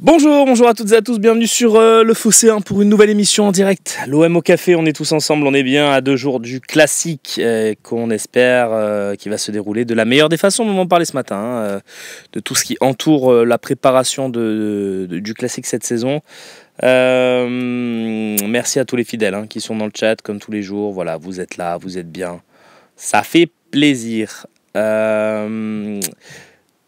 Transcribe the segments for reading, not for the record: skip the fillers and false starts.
Bonjour à toutes et à tous, bienvenue sur le Phocéen pour une nouvelle émission en direct. L'OM au café, on est tous ensemble, on est bien à 2 jours du classique qu'on espère qui va se dérouler de la meilleure des façons. On va en parler ce matin, de tout ce qui entoure la préparation du classique cette saison. Merci à tous les fidèles qui sont dans le chat comme tous les jours. Voilà, vous êtes là, vous êtes bien, ça fait plaisir.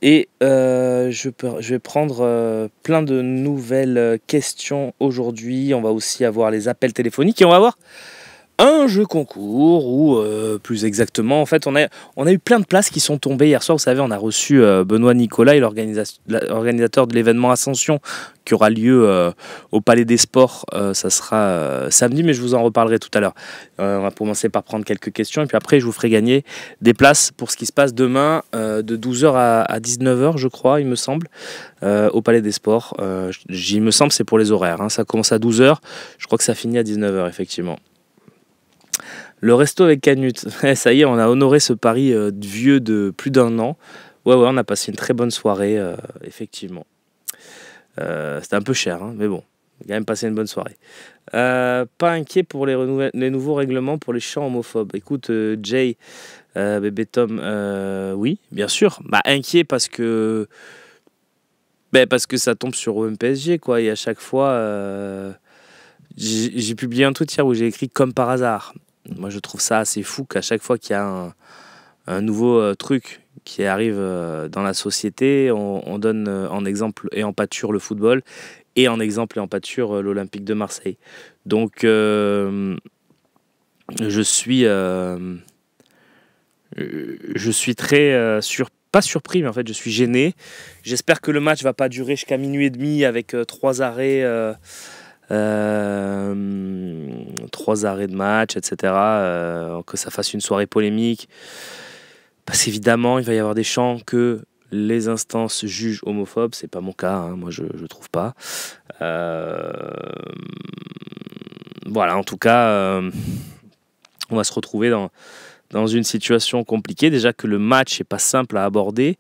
Je vais prendre plein de nouvelles questions aujourd'hui. On va aussi avoir les appels téléphoniques et on va avoir un jeu concours ou plus exactement, en fait, on a eu plein de places qui sont tombées hier soir. Vous savez, on a reçu Benoît Nicolas, l'organisateur de l'événement Ascension qui aura lieu au Palais des Sports. Ça sera samedi, mais je vous en reparlerai tout à l'heure. On va commencer par prendre quelques questions et puis après, je vous ferai gagner des places pour ce qui se passe demain de 12h à 19h, je crois, il me semble, au Palais des Sports. Il me semble c'est pour les horaires. Ça commence à 12h, je crois que ça finit à 19h, effectivement. Le resto avec Canute, ça y est, on a honoré ce pari vieux de plus d'1 an. Ouais, on a passé une très bonne soirée, effectivement. C'était un peu cher, mais bon, on a quand même passé une bonne soirée. Pas inquiet pour les nouveaux règlements pour les chants homophobes. Écoute, Jay, bébé Tom, oui, bien sûr. Inquiet parce que ça tombe sur OM PSG, quoi. Et à chaque fois, j'ai publié un tweet hier où j'ai écrit comme par hasard. Moi, je trouve ça assez fou qu'à chaque fois qu'il y a un nouveau truc qui arrive dans la société, on donne en exemple et en pâture le football et en exemple et en pâture l'Olympique de Marseille. Donc, je suis très pas surpris, mais en fait, je suis gêné. J'espère que le match va pas durer jusqu'à minuit et demi avec 3 arrêts. 3 arrêts de match, etc. Que ça fasse une soirée polémique. Parce qu'évidemment, il va y avoir des chants que les instances jugent homophobes. C'est pas mon cas, moi je trouve pas. Voilà, en tout cas, on va se retrouver dans une situation compliquée. Déjà que le match n'est pas simple à aborder.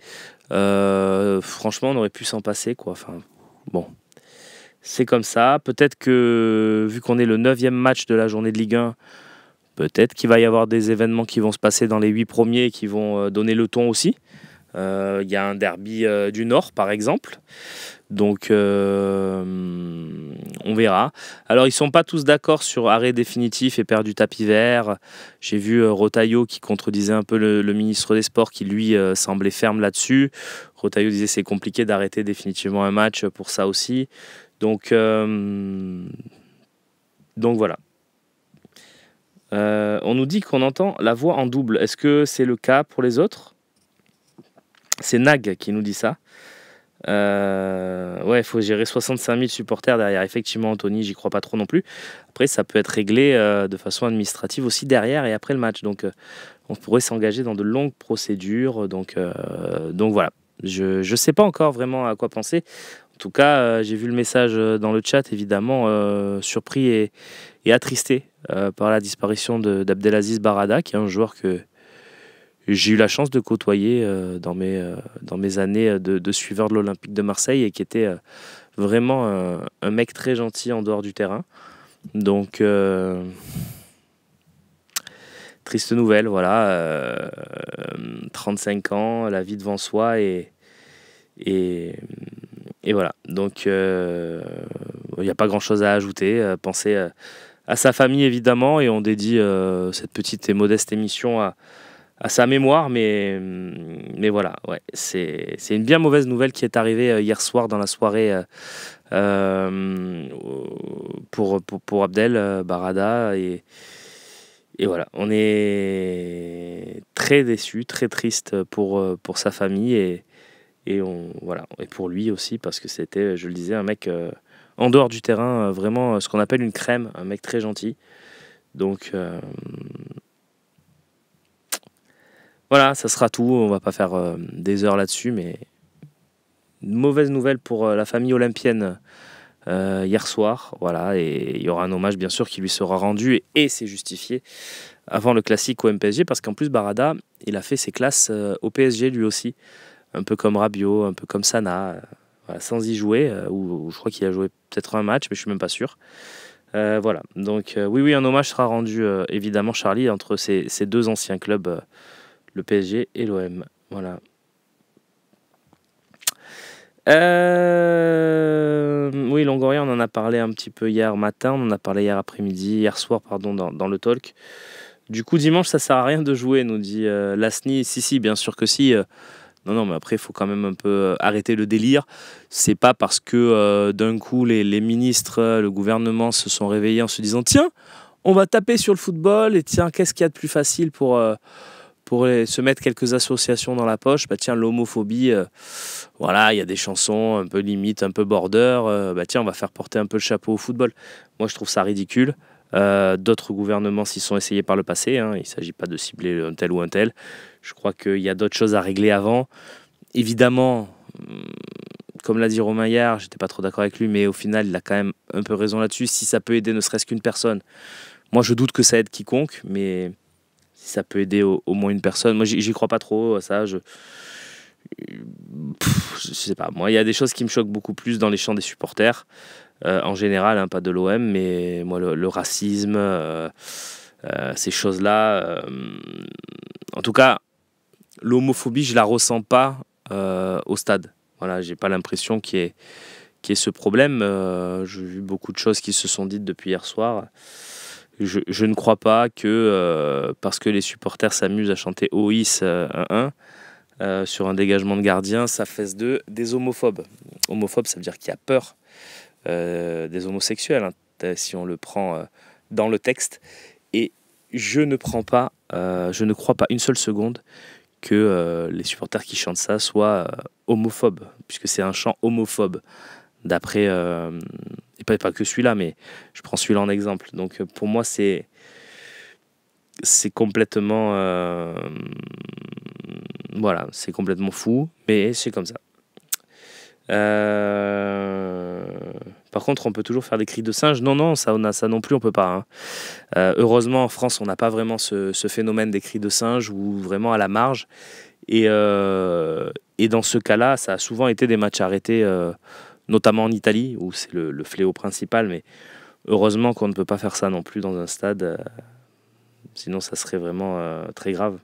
Franchement, on aurait pu s'en passer, quoi. Enfin, bon. C'est comme ça. Peut-être que, vu qu'on est le 9e match de la journée de Ligue 1, peut-être qu'il va y avoir des événements qui vont se passer dans les 8 premiers et qui vont donner le ton aussi. Il y a un derby du Nord, par exemple. Donc, on verra. Alors, ils ne sont pas tous d'accord sur arrêt définitif et perdu tapis vert. J'ai vu Rotaillot qui contredisait un peu le ministre des Sports qui, lui, semblait ferme là-dessus. Rotaillot disait que c'est compliqué d'arrêter définitivement un match pour ça aussi. Donc voilà. On nous dit qu'on entend la voix en double. Est-ce que c'est le cas pour les autres? C'est Nag qui nous dit ça. Ouais, il faut gérer 65 000 supporters derrière. Effectivement, Anthony, j'y crois pas trop non plus. Après, ça peut être réglé de façon administrative aussi derrière et après le match. Donc, on pourrait s'engager dans de longues procédures. Donc voilà. Je sais pas encore vraiment à quoi penser. En tout cas, j'ai vu le message dans le chat, évidemment, surpris et attristé par la disparition d'Abdelaziz Barada, qui est un joueur que j'ai eu la chance de côtoyer dans mes années de suiveur de l'Olympique de Marseille et qui était vraiment un mec très gentil en dehors du terrain. Donc, triste nouvelle, voilà. 35 ans, la vie devant soi et voilà, donc il n'y a pas grand-chose à ajouter. Pensez à sa famille, évidemment, et on dédie cette petite et modeste émission à sa mémoire. Mais voilà, ouais, c'est une bien mauvaise nouvelle qui est arrivée hier soir dans la soirée pour Abdel Barada. Et voilà, on est très déçus, très triste pour sa famille et pour lui aussi, parce que c'était, je le disais, un mec en dehors du terrain, vraiment ce qu'on appelle une crème, un mec très gentil. Donc voilà, ça sera tout. On va pas faire des heures là-dessus, mais une mauvaise nouvelle pour la famille olympienne hier soir. Voilà, et il y aura un hommage bien sûr qui lui sera rendu et c'est justifié avant le classique au PSG, parce qu'en plus Barada, il a fait ses classes au PSG lui aussi. Un peu comme Rabiot, un peu comme Sana. voilà, sans y jouer, ou je crois qu'il a joué peut-être un match, mais je suis même pas sûr. Voilà, donc oui, un hommage sera rendu évidemment, Charlie, entre ces deux anciens clubs, le PSG et l'OM. Voilà. Oui, Longoria, on en a parlé un petit peu hier matin, on en a parlé hier après-midi, hier soir, pardon, dans le talk. Du coup, dimanche, ça sert à rien de jouer, nous dit Lasny. Si, bien sûr que si. Non, mais après, il faut quand même un peu arrêter le délire. C'est pas parce que d'un coup, les ministres, le gouvernement se sont réveillés en se disant tiens, on va taper sur le football et tiens, qu'est-ce qu'il y a de plus facile pour se mettre quelques associations dans la poche. Bah tiens, l'homophobie, voilà, il y a des chansons un peu limite, un peu border. Bah tiens, on va faire porter un peu le chapeau au football. Moi, je trouve ça ridicule. D'autres gouvernements s'y sont essayés par le passé. Hein. Il ne s'agit pas de cibler un tel ou un tel. Je crois qu'il y a d'autres choses à régler avant. Évidemment, comme l'a dit Romain hier, j'étais pas trop d'accord avec lui, mais au final, il a quand même un peu raison là-dessus. Si ça peut aider ne serait-ce qu'une personne, moi je doute que ça aide quiconque, mais si ça peut aider au moins une personne, moi j'y crois pas trop à ça. Je sais pas. Moi, il y a des choses qui me choquent beaucoup plus dans les chants des supporters, en général, hein, pas de l'OM, mais moi le racisme, ces choses-là. En tout cas, l'homophobie, je la ressens pas au stade. Voilà, j'ai pas l'impression qu'il y ait ce problème. J'ai vu beaucoup de choses qui se sont dites depuis hier soir. Je ne crois pas que parce que les supporters s'amusent à chanter OIS 1-1 sur un dégagement de gardien, ça fasse d'eux des homophobes. Homophobe, ça veut dire qu'il y a peur des homosexuels, hein, si on le prend dans le texte. Et je ne crois pas une seule seconde que les supporters qui chantent ça soient homophobes, puisque c'est un chant homophobe, d'après, et pas que celui-là, mais je prends celui-là en exemple. Donc pour moi, c'est complètement, voilà, c'est complètement fou, mais c'est comme ça. Par contre, on peut toujours faire des cris de singe. Non, ça non plus, on peut pas. Hein. Heureusement, en France, on n'a pas vraiment ce phénomène des cris de singe, ou vraiment à la marge. Et dans ce cas-là, ça a souvent été des matchs arrêtés, notamment en Italie, où c'est le fléau principal. Mais heureusement qu'on ne peut pas faire ça non plus dans un stade, sinon ça serait vraiment très grave.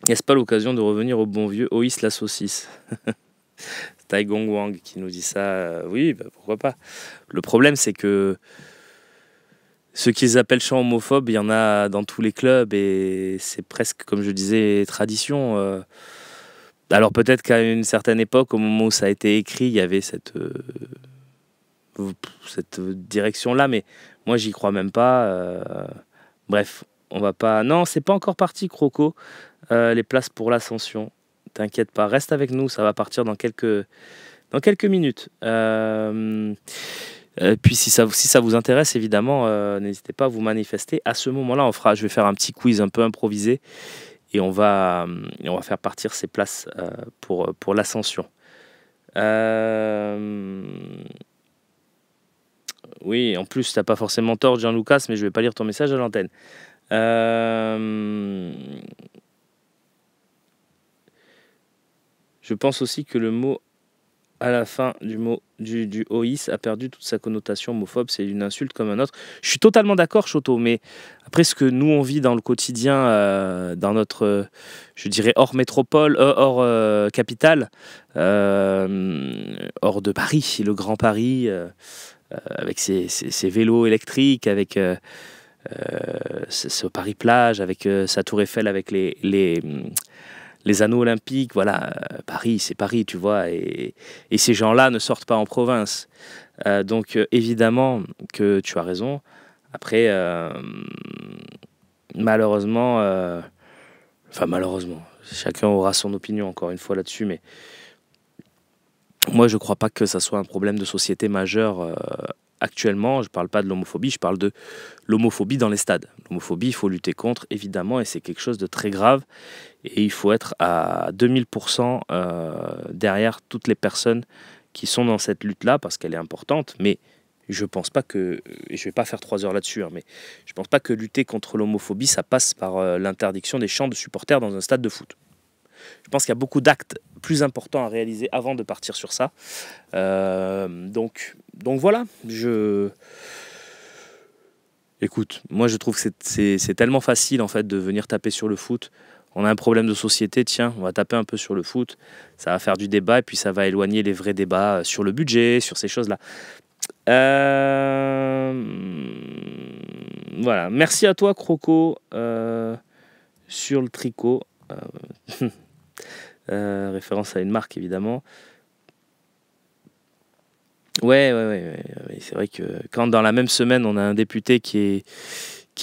N'est-ce pas l'occasion de revenir au bon vieux Oïs la saucisse? Tai Gong Wang qui nous dit ça. Oui, bah, pourquoi pas. Le problème, c'est que ceux qu'ils appellent chants homophobes, il y en a dans tous les clubs et c'est presque, comme je disais, tradition. Alors peut-être qu'à une certaine époque, au moment où ça a été écrit, il y avait cette direction-là, mais moi, j'y crois même pas. Bref, on va pas... Non, c'est pas encore parti, Croco. Les places pour l'ascension. T'inquiète pas, reste avec nous, ça va partir dans quelques minutes. Puis si ça vous intéresse, évidemment, n'hésitez pas à vous manifester. À ce moment-là, je vais faire un petit quiz un peu improvisé et on va faire partir ces places pour l'ascension. Oui, en plus, t'as pas forcément tort, Jean-Lucas, mais je vais pas lire ton message à l'antenne. Je pense aussi que le mot à la fin du OIS a perdu toute sa connotation homophobe, c'est une insulte comme un autre. Je suis totalement d'accord, Choto, mais après ce que nous on vit dans le quotidien, dans notre, je dirais, hors métropole, hors capitale, hors de Paris, le Grand Paris, avec ses vélos électriques, avec ce Paris-Plage, avec sa tour Eiffel, avec les anneaux olympiques, voilà, Paris, c'est Paris, tu vois, et ces gens-là ne sortent pas en province. Donc, évidemment que tu as raison. Après, malheureusement, chacun aura son opinion, encore une fois, là-dessus, mais moi, je ne crois pas que ça soit un problème de société majeur actuellement. Je ne parle pas de l'homophobie, je parle de l'homophobie dans les stades. L'homophobie, il faut lutter contre, évidemment, et c'est quelque chose de très grave. Et il faut être à 2000% derrière toutes les personnes qui sont dans cette lutte-là, parce qu'elle est importante. Mais je pense pas que, et je vais pas faire 3 heures là-dessus, hein, mais je pense pas que lutter contre l'homophobie, ça passe par l'interdiction des chants de supporters dans un stade de foot. je pense qu'il y a beaucoup d'actes plus importants à réaliser avant de partir sur ça. Donc voilà, écoute, moi je trouve que c'est tellement facile en fait de venir taper sur le foot. On a un problème de société, tiens, on va taper un peu sur le foot, ça va faire du débat et puis ça va éloigner les vrais débats sur le budget, sur ces choses-là. Voilà, merci à toi Croco sur le tricot. Référence à une marque évidemment. Ouais, c'est vrai que quand dans la même semaine on a un député qui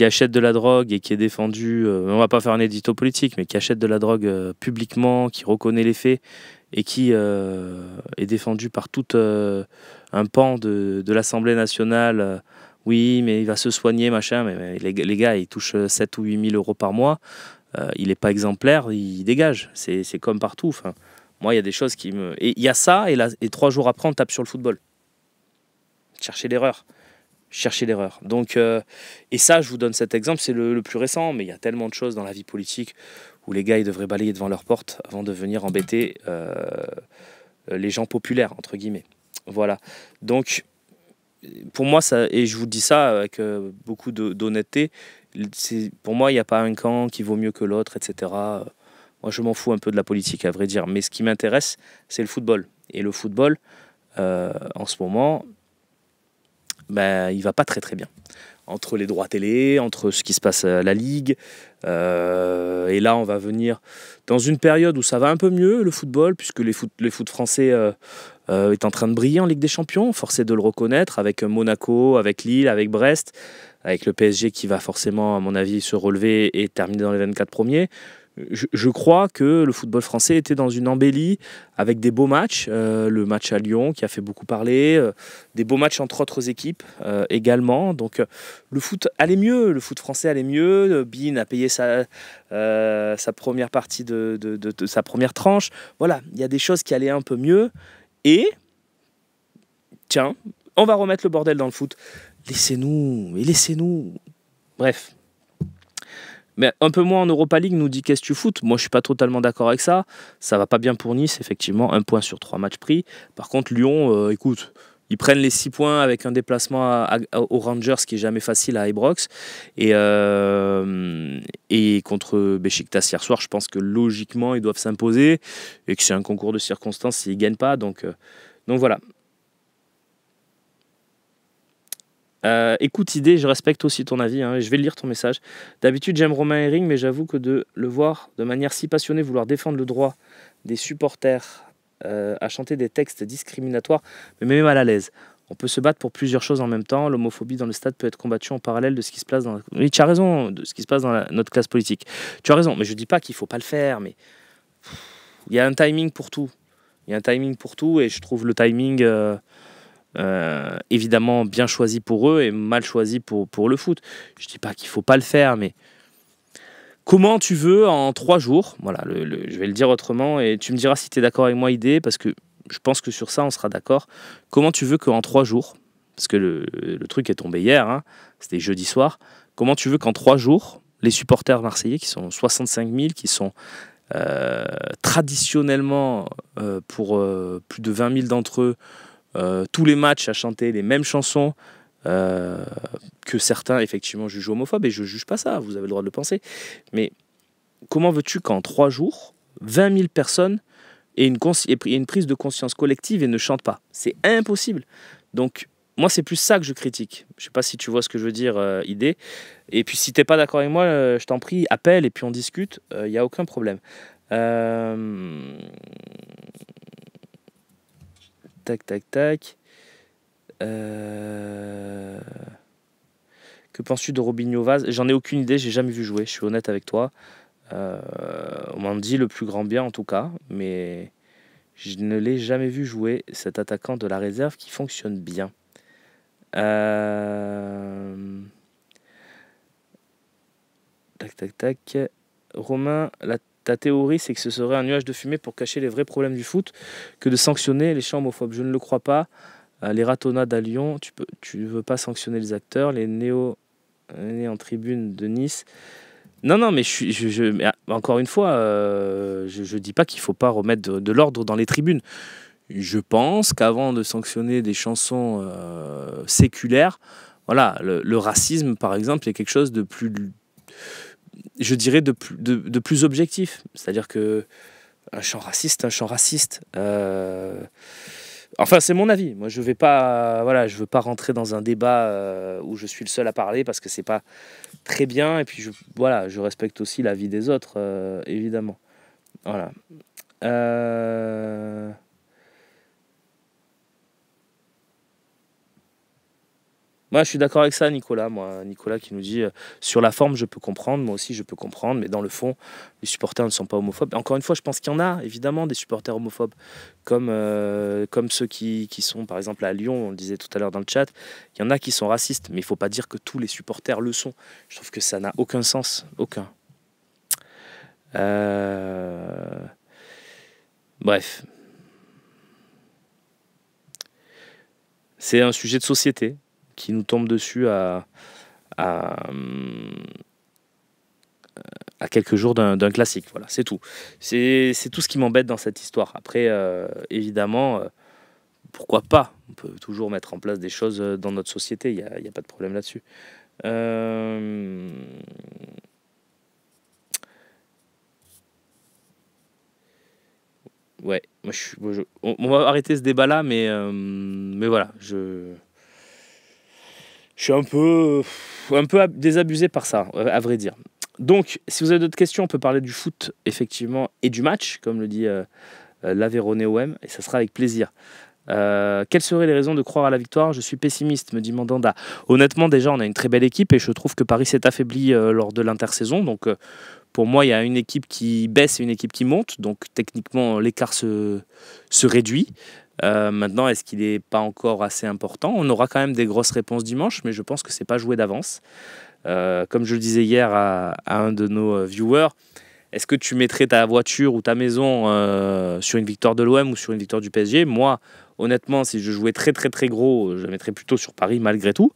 achète de la drogue et qui est défendu, on va pas faire un édito politique, mais qui achète de la drogue publiquement, qui reconnaît les faits et qui est défendu par tout un pan de l'Assemblée nationale. Oui, mais il va se soigner, machin, mais les gars, ils touchent 7 ou 8 000 euros par mois. Il n'est pas exemplaire, il dégage. C'est comme partout. Enfin, moi, il y a des choses qui me... Et il y a ça, et 3 jours après, on tape sur le football. Chercher l'erreur. Donc, et ça, je vous donne cet exemple, c'est le plus récent, mais il y a tellement de choses dans la vie politique où les gars, ils devraient balayer devant leur porte avant de venir embêter les gens populaires, entre guillemets. Voilà. Donc, pour moi, ça, et je vous dis ça avec beaucoup d'honnêteté, pour moi, il n'y a pas un camp qui vaut mieux que l'autre, etc. Moi, je m'en fous un peu de la politique, à vrai dire. Mais ce qui m'intéresse, c'est le football. Et le football, en ce moment, il va pas très très bien. Entre les droits télé, entre ce qui se passe à la Ligue. Et là, on va venir dans une période où ça va un peu mieux, le football, puisque le foot français est en train de briller en Ligue des Champions, forcé de le reconnaître, avec Monaco, avec Lille, avec Brest, avec le PSG qui va forcément, à mon avis, se relever et terminer dans les 24 premiers. Je crois que le football français était dans une embellie avec des beaux matchs, le match à Lyon qui a fait beaucoup parler, des beaux matchs entre autres équipes également. Donc le foot allait mieux, le foot français allait mieux. Bein a payé sa première partie de sa première tranche. Voilà, il y a des choses qui allaient un peu mieux. Et tiens, on va remettre le bordel dans le foot. Laissez-nous. Bref. Mais un peu moins en Europa League, nous dit qu'est-ce que tu foutes. Moi, je suis pas totalement d'accord avec ça. Ça va pas bien pour Nice, effectivement. 1 point sur 3 matchs pris. Par contre, Lyon, écoute, ils prennent les 6 points avec un déplacement aux Rangers qui est jamais facile à Ibrox. Et contre Beşiktaş hier soir, je pense que logiquement, ils doivent s'imposer et que c'est un concours de circonstances s'ils gagnent pas. Donc voilà. Écoute idée, je respecte aussi ton avis, hein, je vais lire ton message. D'habitude j'aime Romain Herring, mais j'avoue que de le voir de manière si passionnée vouloir défendre le droit des supporters à chanter des textes discriminatoires me met mal à l'aise. On peut se battre pour plusieurs choses en même temps. L'homophobie dans le stade peut être combattue en parallèle de ce qui se passe dans... Oui, tu as raison, de ce qui se passe dans notre classe politique. Tu as raison, mais je dis pas qu'il faut pas le faire, mais il y a un timing pour tout. Il y a un timing pour tout, et je trouve le timing... évidemment bien choisi pour eux et mal choisi pour le foot. Je dis pas qu'il faut pas le faire, mais comment tu veux en 3 jours, voilà, je vais le dire autrement et tu me diras si tu es d'accord avec moi idée, parce que je pense que sur ça on sera d'accord. Comment tu veux qu'en 3 jours, parce que le truc est tombé hier, hein, c'était jeudi soir, comment tu veux qu'en 3 jours les supporters marseillais qui sont 65 000, qui sont traditionnellement pour plus de 20 000 d'entre eux, tous les matchs à chanter les mêmes chansons, que certains effectivement jugent homophobes, et je juge pas ça, vous avez le droit de le penser, mais comment veux-tu qu'en 3 jours 20 000 personnes aient une prise de conscience collective et ne chantent pas? C'est impossible. Donc moi c'est plus ça que je critique. Je sais pas si tu vois ce que je veux dire, idée. Et puis si t'es pas d'accord avec moi, je t'en prie, appelle et puis on discute, il y a aucun problème. Tac. Que penses-tu de Robinho Vaz? J'en ai aucune idée, j'ai jamais vu jouer, je suis honnête avec toi. On m'en dit le plus grand bien en tout cas, mais je ne l'ai jamais vu jouer, cet attaquant de la réserve qui fonctionne bien. Tac. Romain, ta théorie, c'est que ce serait un nuage de fumée pour cacher les vrais problèmes du foot que de sanctionner les chants homophobes. Je ne le crois pas. Les ratonnades à Lyon, tu ne veux pas sanctionner les acteurs. Les néo-nés en tribune de Nice Non, non, mais mais, encore une fois, je dis pas qu'il faut pas remettre de l'ordre dans les tribunes. Je pense qu'avant de sanctionner des chansons séculaires, voilà, le racisme, par exemple, est quelque chose de plus, je dirais, de plus objectif. C'est-à-dire que un chant raciste, un chant raciste. Enfin, c'est mon avis. Moi, je vais pas, voilà, je veux pas rentrer dans un débat où je suis le seul à parler parce que c'est pas très bien. Et puis, voilà, je respecte aussi l'avis des autres, évidemment. Voilà. Euh, Moi, je suis d'accord avec ça, Nicolas. Moi, Nicolas qui nous dit sur la forme, je peux comprendre. Moi aussi, je peux comprendre. Mais dans le fond, les supporters ne sont pas homophobes. Encore une fois, je pense qu'il y en a évidemment des supporters homophobes, comme ceux qui sont, par exemple, à Lyon. On le disait tout à l'heure dans le chat. Il y en a qui sont racistes, mais il ne faut pas dire que tous les supporters le sont. Je trouve que ça n'a aucun sens, aucun. Euh, Bref, c'est un sujet de société qui nous tombe dessus à, à quelques jours d'un classique. Voilà, c'est tout. C'est tout ce qui m'embête dans cette histoire. Après, évidemment, pourquoi pas? On peut toujours mettre en place des choses dans notre société. Il y a pas de problème là-dessus. Euh, ouais, on va arrêter ce débat-là, mais voilà, je suis un peu désabusé par ça, à vrai dire. Donc, si vous avez d'autres questions, on peut parler du foot, effectivement, et du match, comme le dit l'Aveyronais OM, et ça sera avec plaisir. Quelles seraient les raisons de croire à la victoire? Je suis pessimiste, me dit Mandanda. Honnêtement, déjà, on a une très belle équipe, et je trouve que Paris s'est affaibli lors de l'intersaison. Donc, pour moi, il y a une équipe qui baisse et une équipe qui monte. Donc, techniquement, l'écart se réduit. Maintenant, est-ce qu'il n'est pas encore assez important? On aura quand même des grosses réponses dimanche, mais je pense que c'est pas joué d'avance. Comme je le disais hier à un de nos viewers, est-ce que tu mettrais ta voiture ou ta maison sur une victoire de l'OM ou sur une victoire du PSG? Moi, honnêtement, si je jouais très très très gros, je la mettrais plutôt sur Paris malgré tout.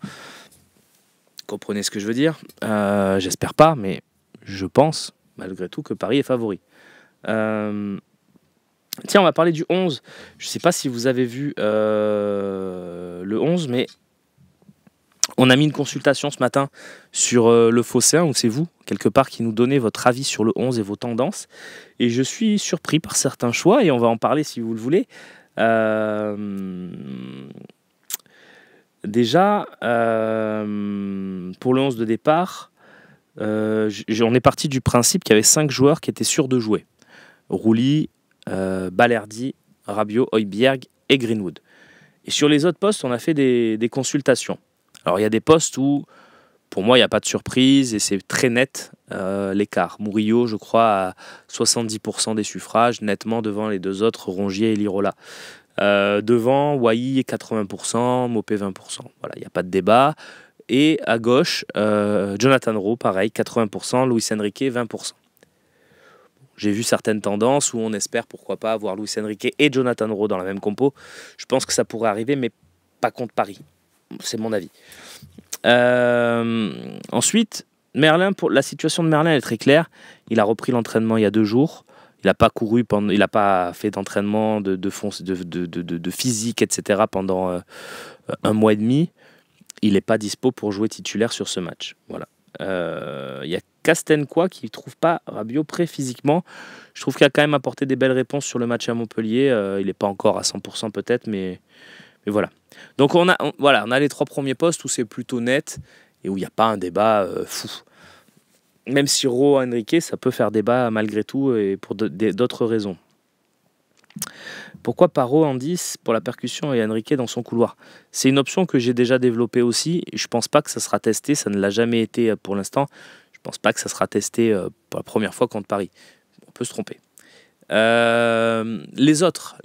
Comprenez ce que je veux dire? J'espère pas, mais je pense malgré tout que Paris est favori. Euh, Tiens, on va parler du 11. Je ne sais pas si vous avez vu le 11, mais on a mis une consultation ce matin sur le Phocéen, où c'est vous, quelque part, qui nous donnez votre avis sur le 11 et vos tendances. Et je suis surpris par certains choix, et on va en parler si vous le voulez. Déjà, pour le 11 de départ, on est parti du principe qu'il y avait 5 joueurs qui étaient sûrs de jouer. Rouli, Balerdi, Rabiot, Højbjerg et Greenwood. Et sur les autres postes, on a fait des consultations. Alors il y a des postes où, pour moi, il n'y a pas de surprise et c'est très net l'écart. Murillo, je crois, à 70% des suffrages, nettement devant les deux autres, Rongier et Lirola. Devant, Wai 80%, Mopé 20%. Voilà, il n'y a pas de débat. Et à gauche, Jonathan Rowe, pareil, 80%, Luis Enrique 20%. J'ai vu certaines tendances où on espère pourquoi pas avoir Luis Enrique et Jonathan Rowe dans la même compo. Je pense que ça pourrait arriver, mais pas contre Paris. C'est mon avis. Ensuite, Merlin, la situation de Merlin est très claire. Il a repris l'entraînement il y a 2 jours. Il n'a pas couru, il n'a pas fait d'entraînement de physique, etc. pendant 1 mois et demi. Il n'est pas dispo pour jouer titulaire sur ce match. Voilà. Il y a Castencois qui ne trouve pas Rabiot prêt physiquement. Je trouve qu'il a quand même apporté des belles réponses sur le match à Montpellier. Il n'est pas encore à 100% peut-être, mais voilà. Donc on a les 3 premiers postes où c'est plutôt net et où il n'y a pas un débat fou. Même si Rowe, Enrique, ça peut faire débat malgré tout et pour d'autres raisons. Pourquoi pas Rowe en 10 pour la percussion et Enrique dans son couloir? C'est une option que j'ai déjà développée aussi. Je ne pense pas que ça sera testé. Ça ne l'a jamais été pour l'instant. Je ne pense pas que ça sera testé pour la première fois contre Paris. On peut se tromper. Les autres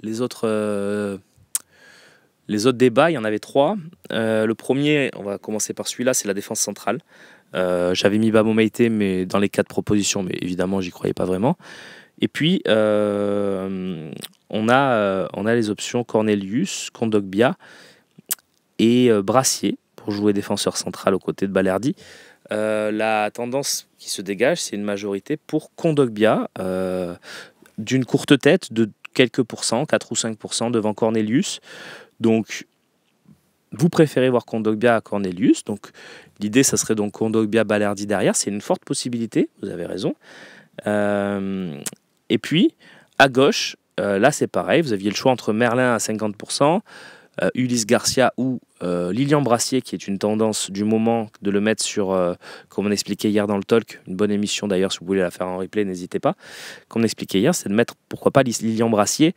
débats, il y en avait 3. Le premier, on va commencer par celui-là, c'est la défense centrale. J'avais mis Babo Meïté, mais dans les 4 propositions, mais évidemment, j'y croyais pas vraiment. Et puis, on a les options Cornelius, Kondogbia et Brassier pour jouer défenseur central aux côtés de Balerdi. La tendance qui se dégage, c'est une majorité pour Kondogbia, d'une courte tête de quelques pourcents, 4 ou 5% devant Cornelius. Donc, vous préférez voir Kondogbia à Cornelius. Donc, l'idée, ça serait donc Kondogbia-Balerdi derrière. C'est une forte possibilité, vous avez raison. Et puis, à gauche, là, c'est pareil. Vous aviez le choix entre Merlin à 50%, Ulysse Garcia ou Lilian Brassier, qui est une tendance du moment de le mettre sur, comme on expliquait hier dans le talk, une bonne émission d'ailleurs, si vous voulez la faire en replay, n'hésitez pas. Comme on expliquait hier, c'est de mettre, pourquoi pas, Lilian Brassier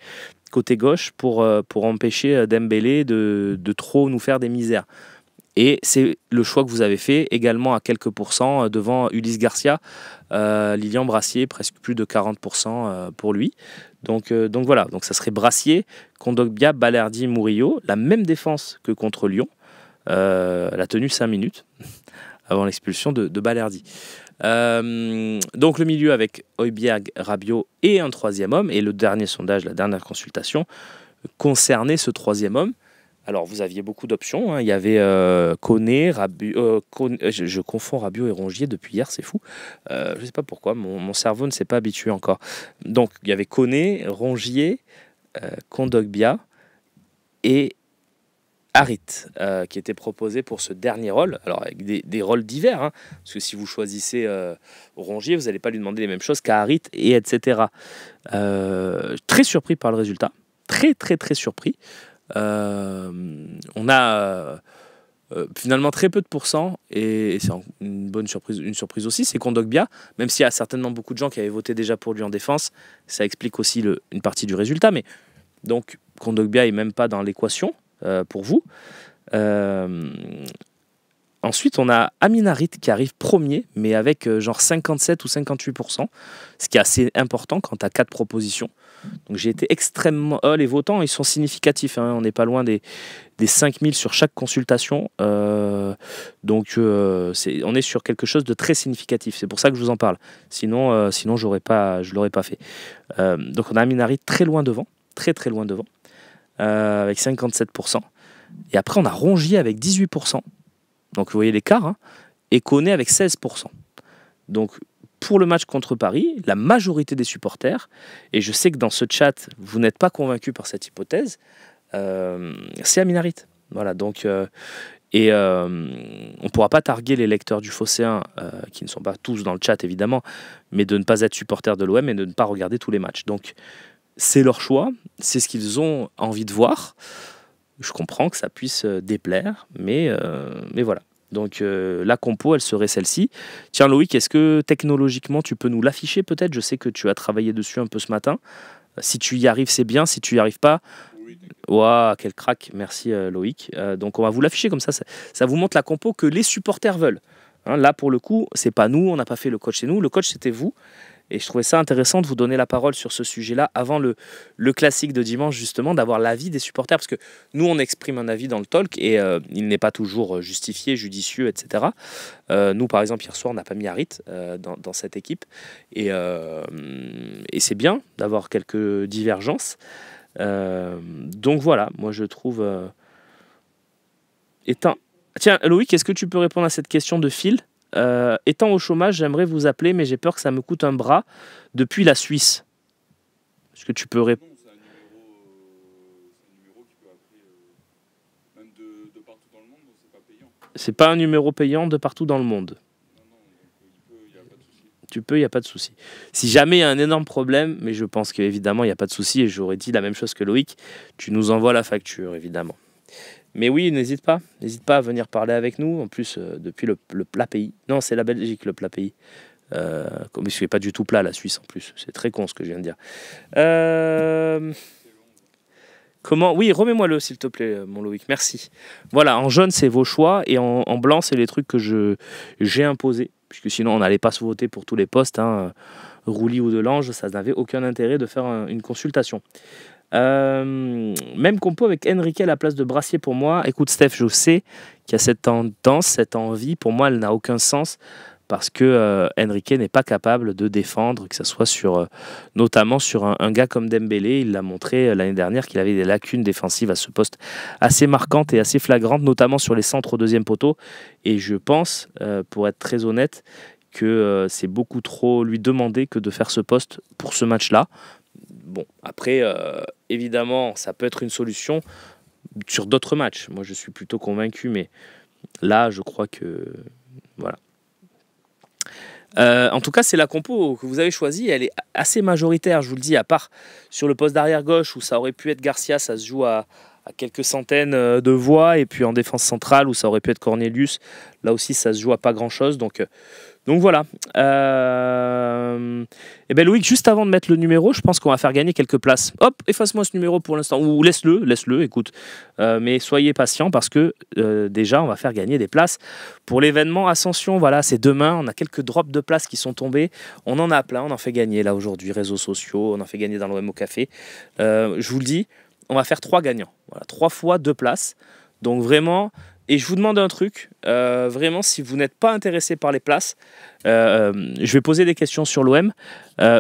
côté gauche pour empêcher Dembélé de trop nous faire des misères. Et c'est le choix que vous avez fait également à quelques pourcents devant Ulysse Garcia, Lilian Brassier, presque plus de 40% pour lui. Donc voilà, donc ça serait Brassier, Kondogbia, Balerdi, Murillo, la même défense que contre Lyon. Elle a tenu 5 minutes avant l'expulsion de Balerdi. Donc le milieu avec Højbjerg, Rabiot et un troisième homme. Et le dernier sondage, la dernière consultation, concernait ce troisième homme. Alors, vous aviez beaucoup d'options. Il y avait Koné, Rabiot, je confonds Rabiot et Rongier depuis hier, c'est fou. Je ne sais pas pourquoi, mon cerveau ne s'est pas habitué encore. Donc, il y avait Koné, Rongier, Kondogbia et Harit qui étaient proposés pour ce dernier rôle. Alors, avec des rôles divers, parce que si vous choisissez Rongier, vous n'allez pas lui demander les mêmes choses qu'à Harit, et etc. Très surpris par le résultat. Très, très, très surpris. On a finalement très peu de pourcents et c'est une bonne surprise, une surprise aussi, c'est Kondogbia, même s'il y a certainement beaucoup de gens qui avaient voté déjà pour lui en défense, ça explique aussi une partie du résultat, mais donc Kondogbia est même pas dans l'équation pour vous. Ensuite, on a Amin Harit qui arrive premier, mais avec genre 57 ou 58%, ce qui est assez important quand tu as 4 propositions. Donc j'ai été extrêmement... les votants, ils sont significatifs, on n'est pas loin des 5000 sur chaque consultation. Donc on est sur quelque chose de très significatif. C'est pour ça que je vous en parle. Sinon je ne l'aurais pas fait. Donc on a Amin Harit très loin devant, très très loin devant, avec 57%. Et après, on a Rongier avec 18%. Donc vous voyez l'écart, et Koné avec 16%. Donc pour le match contre Paris, la majorité des supporters, et je sais que dans ce chat, vous n'êtes pas convaincus par cette hypothèse, c'est Amin Harit. Voilà, donc, on ne pourra pas targuer les lecteurs du Phocéen, qui ne sont pas tous dans le chat évidemment, mais de ne pas être supporters de l'OM et de ne pas regarder tous les matchs. Donc c'est leur choix, c'est ce qu'ils ont envie de voir. Je comprends que ça puisse déplaire, mais voilà. Donc la compo, elle serait celle-ci. Tiens Loïc, est-ce que technologiquement tu peux nous l'afficher peut-être? Je sais que tu as travaillé dessus un peu ce matin. Si tu y arrives, c'est bien. Si tu n'y arrives pas, ouah, quel crack. Merci Loïc. Donc on va vous l'afficher comme ça. Ça vous montre la compo que les supporters veulent. Là pour le coup, c'est pas nous, on n'a pas fait le coach chez nous. Le coach c'était vous. Et je trouvais ça intéressant de vous donner la parole sur ce sujet-là avant le classique de dimanche, justement, d'avoir l'avis des supporters. Parce que nous, on exprime un avis dans le talk et il n'est pas toujours justifié, judicieux, etc. Nous, par exemple, hier soir, on n'a pas mis Harit dans cette équipe. Et c'est bien d'avoir quelques divergences. Donc voilà, moi je trouve... Tiens, Loïc, est-ce que tu peux répondre à cette question de Phil ? Étant au chômage, j'aimerais vous appeler, mais j'ai peur que ça me coûte un bras depuis la Suisse. Est-ce que tu peux répondre? C'est un numéro qui peut appeler même de partout dans le monde, donc c'est pas payant. C'est pas un numéro payant de partout dans le monde. Non, donc il n'y a pas de souci. Tu peux, il n'y a pas de souci. Si jamais il y a un énorme problème, mais je pense qu'évidemment il n'y a pas de souci, et j'aurais dit la même chose que Loïc, tu nous envoies la facture, évidemment. Mais oui, n'hésite pas à venir parler avec nous. En plus, depuis le plat pays. Non, c'est la Belgique, le plat pays. Comme il ne fait pas du tout plat, la Suisse, en plus. C'est très con ce que je viens de dire. Comment? Oui, remets-moi-le, s'il te plaît, mon Loïc. Merci. Voilà, en jaune, c'est vos choix. Et en blanc, c'est les trucs que j'ai imposés. Puisque sinon, on n'allait pas se voter pour tous les postes. Roulis ou Delange, ça n'avait aucun intérêt de faire une consultation. Même compo avec Enrique à la place de Brassier pour moi. Écoute Steph, je sais qu'il y a cette tendance, cette envie. Pour moi, elle n'a aucun sens parce que Enrique n'est pas capable de défendre, que ce soit notamment sur un gars comme Dembélé. Il l'a montré l'année dernière qu'il avait des lacunes défensives à ce poste assez marquantes et assez flagrantes, notamment sur les centres au deuxième poteau. Et je pense, pour être très honnête, que c'est beaucoup trop lui demander que de faire ce poste pour ce match-là. Bon, après, évidemment, ça peut être une solution sur d'autres matchs. Moi, je suis plutôt convaincu, mais là, je crois que... Voilà. En tout cas, c'est la compo que vous avez choisie. Elle est assez majoritaire, je vous le dis, à part sur le poste d'arrière gauche où ça aurait pu être Garcia, ça se joue à quelques centaines de voix. Et puis en défense centrale où ça aurait pu être Cornelius, là aussi, ça se joue à pas grand-chose. Donc voilà. Et ben Loïc, juste avant de mettre le numéro, je pense qu'on va faire gagner quelques places. Hop, efface-moi ce numéro pour l'instant. Ou laisse-le, écoute. Mais soyez patient parce que déjà, on va faire gagner des places pour l'événement Ascension. Voilà, c'est demain. On a quelques drops de places qui sont tombés. On en a plein. On en fait gagner là aujourd'hui, réseaux sociaux. On en fait gagner dans l'OM au café. Je vous le dis, on va faire 3 gagnants. Voilà, 3 fois 2 places. Donc vraiment... Et je vous demande un truc, vraiment, si vous n'êtes pas intéressé par les places, je vais poser des questions sur l'OM.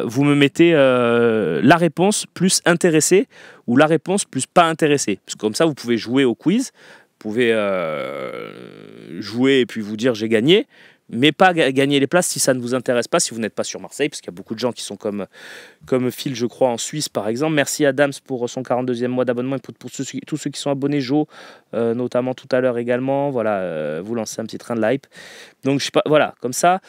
Vous me mettez la réponse plus intéressé ou la réponse plus pas intéressé. Parce que comme ça, vous pouvez jouer au quiz, vous pouvez jouer et puis vous dire j'ai gagné, mais pas gagner les places si ça ne vous intéresse pas, si vous n'êtes pas sur Marseille, parce qu'il y a beaucoup de gens qui sont comme Phil, je crois, en Suisse, par exemple. Merci Adams pour son 42e mois d'abonnement et pour tous ceux qui sont abonnés, Jo, notamment tout à l'heure également. Voilà, vous lancez un petit train de l'hype. Donc, je sais pas, voilà, comme ça,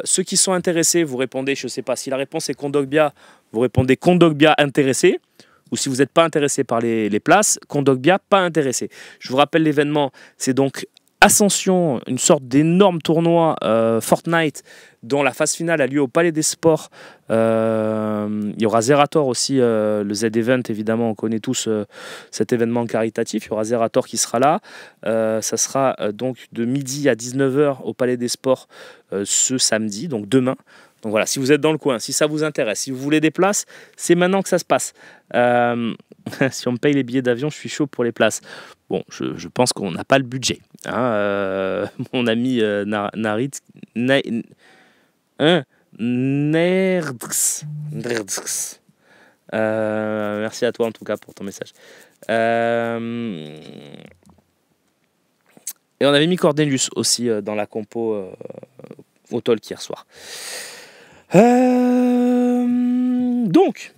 ceux qui sont intéressés, vous répondez, je ne sais pas, si la réponse est Kondogbia, vous répondez Kondogbia intéressé. Ou si vous n'êtes pas intéressé par les places, Kondogbia pas intéressé. Je vous rappelle l'événement, c'est donc Ascension, une sorte d'énorme tournoi Fortnite dont la phase finale a lieu au Palais des Sports. Il y aura Zerator aussi, le Z-Event évidemment, on connaît tous cet événement caritatif. Il y aura Zerator qui sera là. Ça sera donc de midi à 19h au Palais des Sports ce samedi, donc demain. Donc voilà, si vous êtes dans le coin, si ça vous intéresse, si vous voulez des places, c'est maintenant que ça se passe. Si on me paye les billets d'avion, je suis chaud pour les places. Bon, je pense qu'on n'a pas le budget. Hein, mon ami Nerdx. Merci à toi en tout cas pour ton message. Et on avait mis Cornelius aussi dans la compo au talk hier soir. Donc.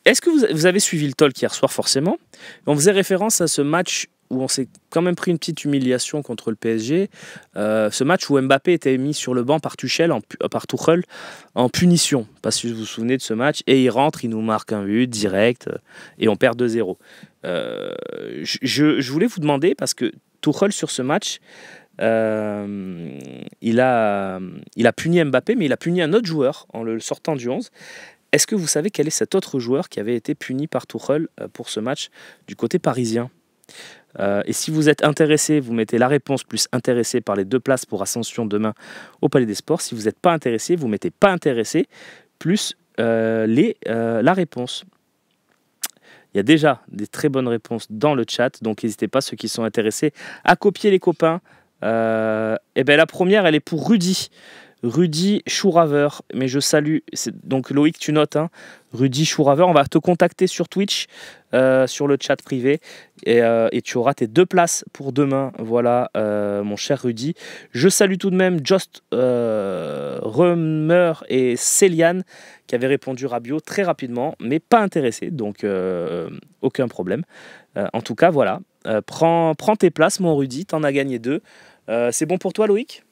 Est-ce que vous avez suivi le talk hier soir forcément? On faisait référence à ce match où on s'est quand même pris une petite humiliation contre le PSG. Ce match où Mbappé était mis sur le banc par Tuchel en punition. Pas si vous vous souvenez de ce match. Et il rentre, il nous marque un but direct et on perd 2-0. Je voulais vous demander, parce que Tuchel sur ce match, il a puni Mbappé, mais il a puni un autre joueur en le sortant du 11. Est-ce que vous savez quel est cet autre joueur qui avait été puni par Tuchel pour ce match du côté parisien? Et si vous êtes intéressé, vous mettez la réponse plus intéressé par les 2 places pour Ascension demain au Palais des Sports. Si vous n'êtes pas intéressé, vous mettez pas intéressé plus la réponse. Il y a déjà des très bonnes réponses dans le chat, donc n'hésitez pas, ceux qui sont intéressés, à copier les copains. Et ben la première, elle est pour Rudy Chouraver, mais je salue, donc Loïc, tu notes, hein, Rudy Chouraver, on va te contacter sur Twitch, sur le chat privé, et tu auras tes 2 places pour demain, voilà, mon cher Rudy. Je salue tout de même Just Rummer et Céliane, qui avaient répondu Rabiot très rapidement, mais pas intéressés, donc aucun problème. En tout cas, voilà, prends tes places, mon Rudy, t'en as gagné 2. C'est bon pour toi, Loïc?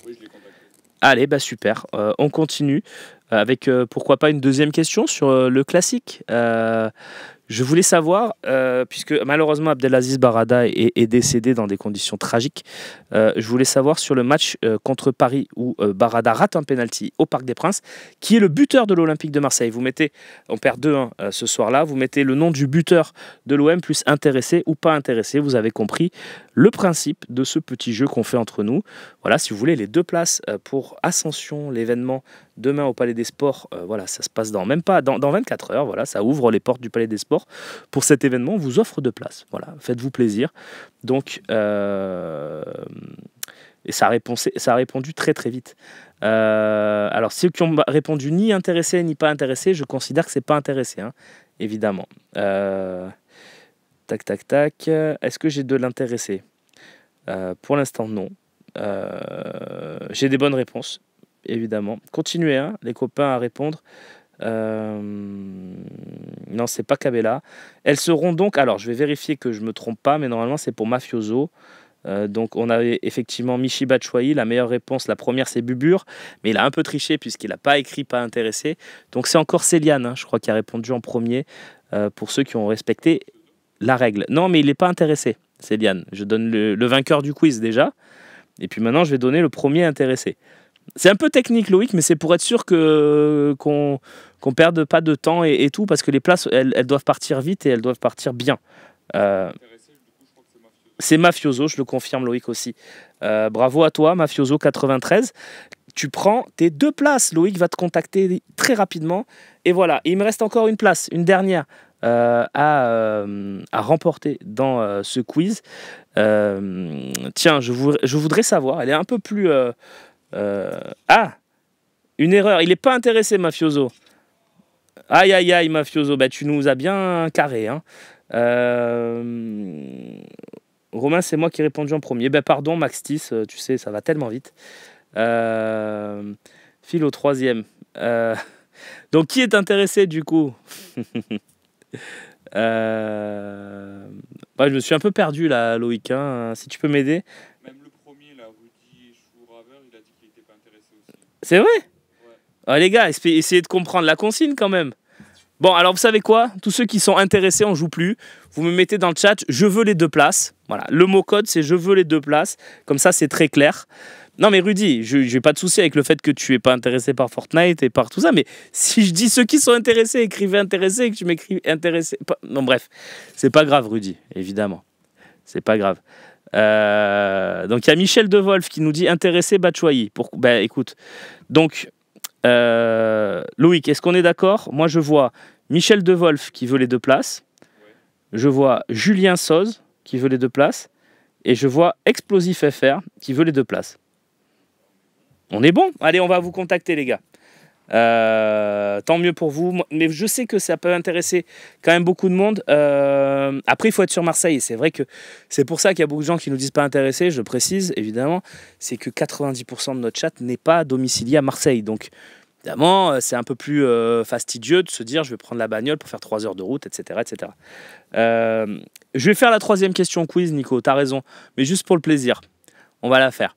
Oui, je l'ai contacté. Allez, bah super. On continue avec pourquoi pas une deuxième question sur le classique. Je voulais savoir, puisque malheureusement Abdelaziz Barada est décédé dans des conditions tragiques, je voulais savoir sur le match contre Paris où Barada rate un penalty au Parc des Princes, qui est le buteur de l'Olympique de Marseille. Vous mettez, on perd 2-1 ce soir-là, vous mettez le nom du buteur de l'OM plus intéressé ou pas intéressé. Vous avez compris le principe de ce petit jeu qu'on fait entre nous. Voilà, si vous voulez les 2 places pour Ascension, l'événement demain au Palais des Sports, voilà, ça se passe dans 24 heures, voilà, ça ouvre les portes du Palais des Sports. Pour cet événement, on vous offre 2 places. Voilà, faites-vous plaisir. Donc, Et ça a répondu très très vite. Alors ceux qui ont répondu ni intéressé ni pas intéressé, je considère que c'est pas intéressé, hein, évidemment. Tac tac tac. Est-ce que j'ai de l'intéressé? Pour l'instant non. J'ai des bonnes réponses, évidemment. Continuez, hein, les copains, à répondre. Non, c'est pas Cabella. Elles seront donc... Alors, je vais vérifier que je me trompe pas, mais normalement, c'est pour Mafioso. Donc, on avait effectivement Michi Batshuayi. La meilleure réponse, la première, c'est Bubur. Mais il a un peu triché puisqu'il n'a pas écrit, pas intéressé. Donc, c'est encore Céliane, hein, je crois, qui a répondu en premier, pour ceux qui ont respecté la règle. Non, mais il n'est pas intéressé, Céliane. Je donne le vainqueur du quiz déjà. Et puis maintenant, je vais donner le premier intéressé. C'est un peu technique, Loïc, mais c'est pour être sûr qu'on perde pas de temps et tout, parce que les places, elles doivent partir vite et elles doivent partir bien. C'est Mafioso, je le confirme, Loïc aussi. Bravo à toi, Mafioso 93. Tu prends tes 2 places. Loïc va te contacter très rapidement. Et voilà, il me reste encore une place, une dernière, à remporter dans ce quiz. Tiens, je voudrais savoir, elle est un peu plus... une erreur, il n'est pas intéressé, Mafioso. Aïe, aïe, aïe, Mafioso, bah, tu nous as bien carré. Hein. Romain, c'est moi qui ai répondu en premier. Ben, pardon, Max Tis, tu sais, ça va tellement vite. Phil au 3e. Donc, qui est intéressé, du coup? Je me suis un peu perdu, là, Loïc. Hein. Si tu peux m'aider. Même le premier, là, Rudy Schuraver, il a dit qu'il n'était pas intéressé aussi. C'est vrai? Ouais. Ah, les gars, essayez de comprendre la consigne quand même. Bon, alors vous savez quoi? Tous ceux qui sont intéressés, on joue plus. Vous me mettez dans le chat, je veux les 2 places. Voilà, le mot code, c'est je veux les 2 places. Comme ça, c'est très clair. Non, mais Rudy, je n'ai pas de souci avec le fait que tu n'es pas intéressé par Fortnite et par tout ça. Mais si je dis ceux qui sont intéressés, écrivez intéressé et que tu m'écris intéressé. Non, bref, c'est pas grave, Rudy, évidemment. C'est pas grave. Donc, il y a Michel Devolf qui nous dit intéressé Batshuayi. Ben, écoute, donc... Loïc, est-ce qu'on est d'accord? Moi, je vois Michel Devolf qui veut les 2 places. Ouais. Je vois Julien Soz qui veut les 2 places. Et je vois Explosif FR qui veut les 2 places. On est bon? Allez, on va vous contacter, les gars. Tant mieux pour vous. Mais je sais que ça peut intéresser quand même beaucoup de monde. Après, il faut être sur Marseille. C'est vrai que c'est pour ça qu'il y a beaucoup de gens qui ne nous disent pas intéressés. Je précise, évidemment, c'est que 90% de notre chat n'est pas domicilié à Marseille. Donc, évidemment, c'est un peu plus fastidieux de se dire je vais prendre la bagnole pour faire 3 heures de route, etc. etc. Je vais faire la 3e question quiz, Nico. Tu as raison. Mais juste pour le plaisir. On va la faire.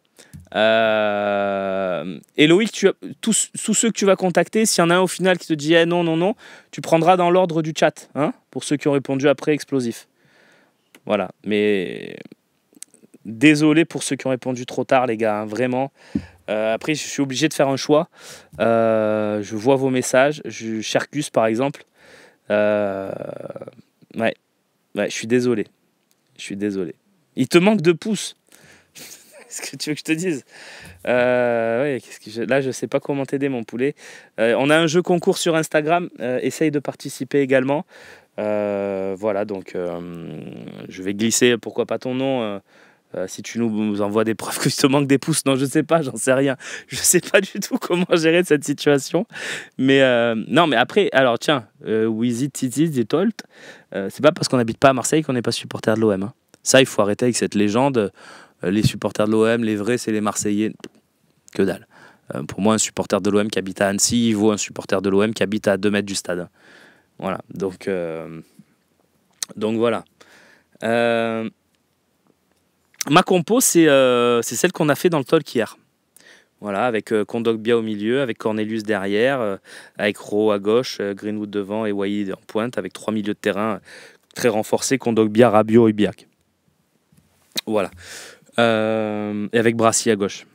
Et Loïc, tous ceux que tu vas contacter, s'il y en a un au final qui te dit non, non, non, tu prendras dans l'ordre du chat, hein, pour ceux qui ont répondu après Explosif. Voilà, mais désolé pour ceux qui ont répondu trop tard, les gars, hein, vraiment. Après, je suis obligé de faire un choix. Je vois vos messages. Chercus, par exemple. Ouais, je suis désolé. Je suis désolé. Il te manque de pouces. Qu'est-ce que tu veux que je te dise? Ouais, là, je ne sais pas comment t'aider, mon poulet. On a un jeu concours sur Instagram. Essaye de participer également. Voilà, donc je vais glisser, pourquoi pas ton nom. Si tu nous envoies des preuves que tu te manques des pouces. Non, je ne sais pas, j'en sais rien. Je ne sais pas du tout comment gérer cette situation. Mais non, mais après, alors tiens, Wheezy, Titi, Zitolt, c'est pas parce qu'on n'habite pas à Marseille qu'on n'est pas supporter de l'OM. Hein. Ça, il faut arrêter avec cette légende. Les supporters de l'OM, les vrais, c'est les Marseillais. Que dalle. Pour moi, un supporter de l'OM qui habite à Annecy, il vaut un supporter de l'OM qui habite à 2 mètres du stade. Voilà. Donc voilà. Ma compo, c'est celle qu'on a fait dans le talk hier. Voilà, avec Kondogbia au milieu, avec Cornelius derrière, avec Rowe à gauche, Greenwood devant et Wahid en pointe, avec 3 milieux de terrain très renforcés, Kondogbia, Rabiot et Biak. Voilà. Et avec Brassi à gauche.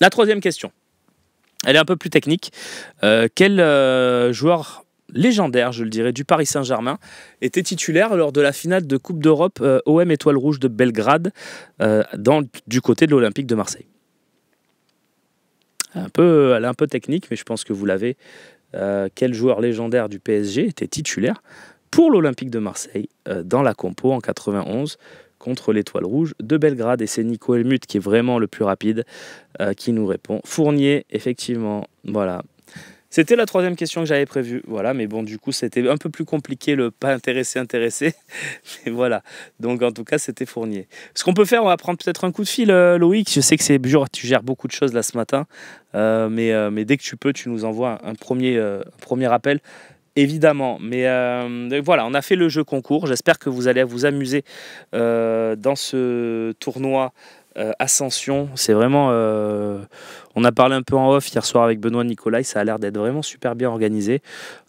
La 3e question. Elle est un peu plus technique. Quel joueur légendaire, je le dirais, du Paris Saint-Germain était titulaire lors de la finale de Coupe d'Europe OM Étoile Rouge de Belgrade du côté de l'Olympique de Marseille? Elle est un peu technique, mais je pense que vous l'avez. Quel joueur légendaire du PSG était titulaire pour l'Olympique de Marseille dans la compo en 91 contre l'Étoile Rouge de Belgrade. Et c'est Nico Helmut qui est vraiment le plus rapide qui nous répond. Fournier, effectivement, voilà. C'était la troisième question que j'avais prévue, voilà, mais bon, du coup, c'était un peu plus compliqué le pas intéressé, mais voilà. Donc, en tout cas, c'était Fournier. Ce qu'on peut faire, on va prendre peut-être un coup de fil, Loïc. Je sais que c'est dur, tu gères beaucoup de choses là ce matin, mais dès que tu peux, tu nous envoies un premier appel. Évidemment, mais voilà, on a fait le jeu concours. J'espère que vous allez vous amuser dans ce tournoi Ascension. C'est vraiment, on a parlé un peu en off hier soir avec Benoît Nicolai. Ça a l'air d'être vraiment super bien organisé.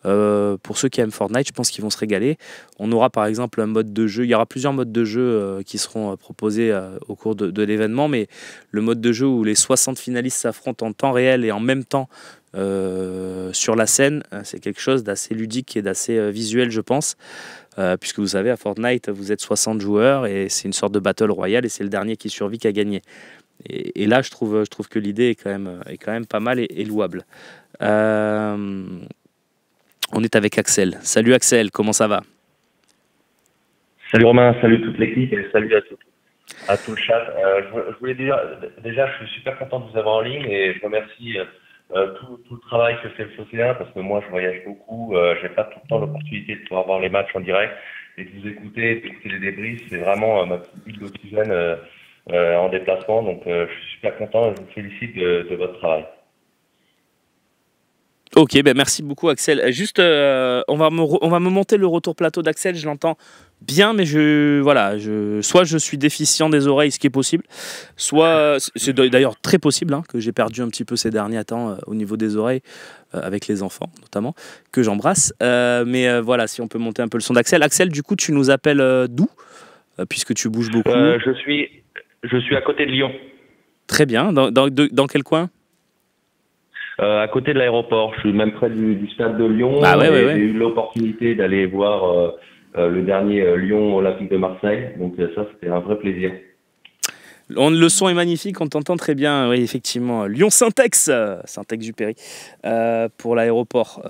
Pour ceux qui aiment Fortnite, je pense qu'ils vont se régaler. On aura par exemple un mode de jeu. Il y aura plusieurs modes de jeu qui seront proposés au cours de l'événement, mais le mode de jeu où les 60 finalistes s'affrontent en temps réel et en même temps sur la scène, c'est quelque chose d'assez ludique et d'assez visuel, je pense, puisque vous savez, à Fortnite, vous êtes 60 joueurs et c'est une sorte de battle royale et c'est le dernier qui survit qui a gagné. Et là, je trouve que l'idée est quand même pas mal et louable. On est avec Axel. Salut Axel, comment ça va? Salut Romain, salut toute l'équipe et salut à tout le chat. Je voulais dire, déjà, je suis super content de vous avoir en ligne et je remercie tout le travail que fait le Phocéen parce que moi, je voyage beaucoup, j'ai pas tout le temps l'opportunité de pouvoir voir les matchs en direct et de vous écouter, d'écouter les débriefs, c'est vraiment ma petite bulle d'oxygène en déplacement. Donc, je suis super content et je vous félicite de votre travail. Ok, ben merci beaucoup Axel. Juste, on va me monter le retour plateau d'Axel, je l'entends bien, mais soit je suis déficient des oreilles, ce qui est possible, soit c'est d'ailleurs très possible que j'ai perdu un petit peu ces derniers temps au niveau des oreilles, avec les enfants notamment, que j'embrasse. Mais voilà, si on peut monter un peu le son d'Axel. Axel, du coup, tu nous appelles d'où, puisque tu bouges beaucoup? Je suis à côté de Lyon. Très bien, dans quel coin? À côté de l'aéroport, je suis même près du stade de Lyon. Ah ouais, et j'ai eu l'opportunité d'aller voir le dernier Lyon Olympique de Marseille. Donc ça, c'était un vrai plaisir. Le son est magnifique, on t'entend très bien, oui, effectivement. Lyon-Saint-Ex, Saint-Exupéry, pour l'aéroport.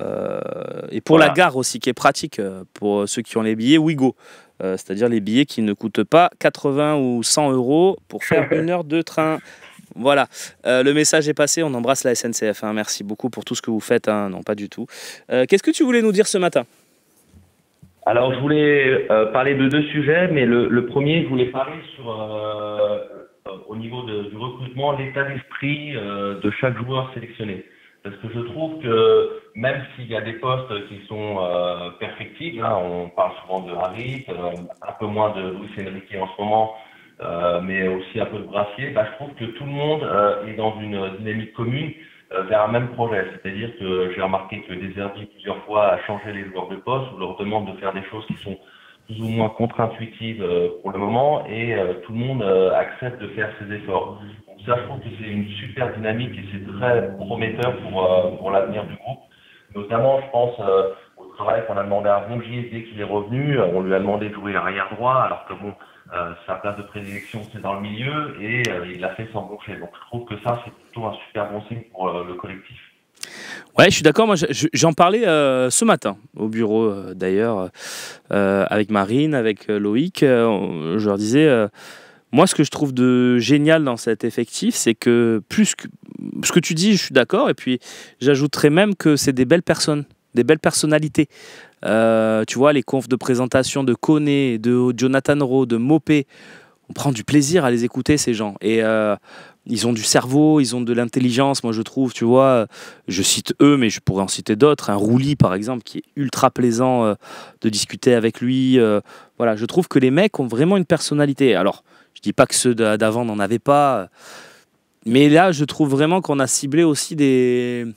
Et pour la gare aussi, qui est pratique pour ceux qui ont les billets Ouigo. C'est-à-dire les billets qui ne coûtent pas 80 ou 100 euros pour faire 1 heure de train. Voilà, le message est passé, on embrasse la SNCF, merci beaucoup pour tout ce que vous faites, non pas du tout. Qu'est-ce que tu voulais nous dire ce matin? Alors je voulais parler de 2 sujets, mais le premier, je voulais parler sur, au niveau du recrutement, l'état d'esprit de chaque joueur sélectionné. Parce que je trouve que même s'il y a des postes qui sont perfectibles, on parle souvent de Harit, un peu moins de Luis Enrique en ce moment, mais aussi un peu de Brassier, je trouve que tout le monde est dans une dynamique commune vers un même projet. C'est-à-dire que j'ai remarqué que Deserbi plusieurs fois a changé les joueurs de poste ou leur demande de faire des choses qui sont plus ou moins contre-intuitives pour le moment et tout le monde accepte de faire ses efforts. Donc ça, je trouve que c'est une super dynamique et c'est très prometteur pour l'avenir du groupe. Notamment, je pense au travail qu'on a demandé à Rongier dès qu'il est revenu. On lui a demandé de jouer arrière droit alors que bon, sa place de prédilection c'est dans le milieu et il l'a fait sans broncher. Donc je trouve que ça c'est plutôt un super bon signe pour le collectif. Ouais, je suis d'accord. Moi, j'en parlais ce matin au bureau d'ailleurs avec Marine, avec Loïc. Je leur disais, moi, ce que je trouve de génial dans cet effectif, c'est que ce que tu dis, je suis d'accord. Et puis, j'ajouterais même que c'est des belles personnes, des belles personnalités. Tu vois, les confs de présentation de Koné, de Jonathan Rowe, de Mopé, on prend du plaisir à les écouter, ces gens. Et ils ont du cerveau, ils ont de l'intelligence, moi je trouve, tu vois. Je cite eux, mais je pourrais en citer d'autres. Un Rouli, par exemple, qui est ultra plaisant de discuter avec lui. Voilà, je trouve que les mecs ont vraiment une personnalité. Alors, je dis pas que ceux d'avant n'en avaient pas, mais là, je trouve vraiment qu'on a ciblé aussi des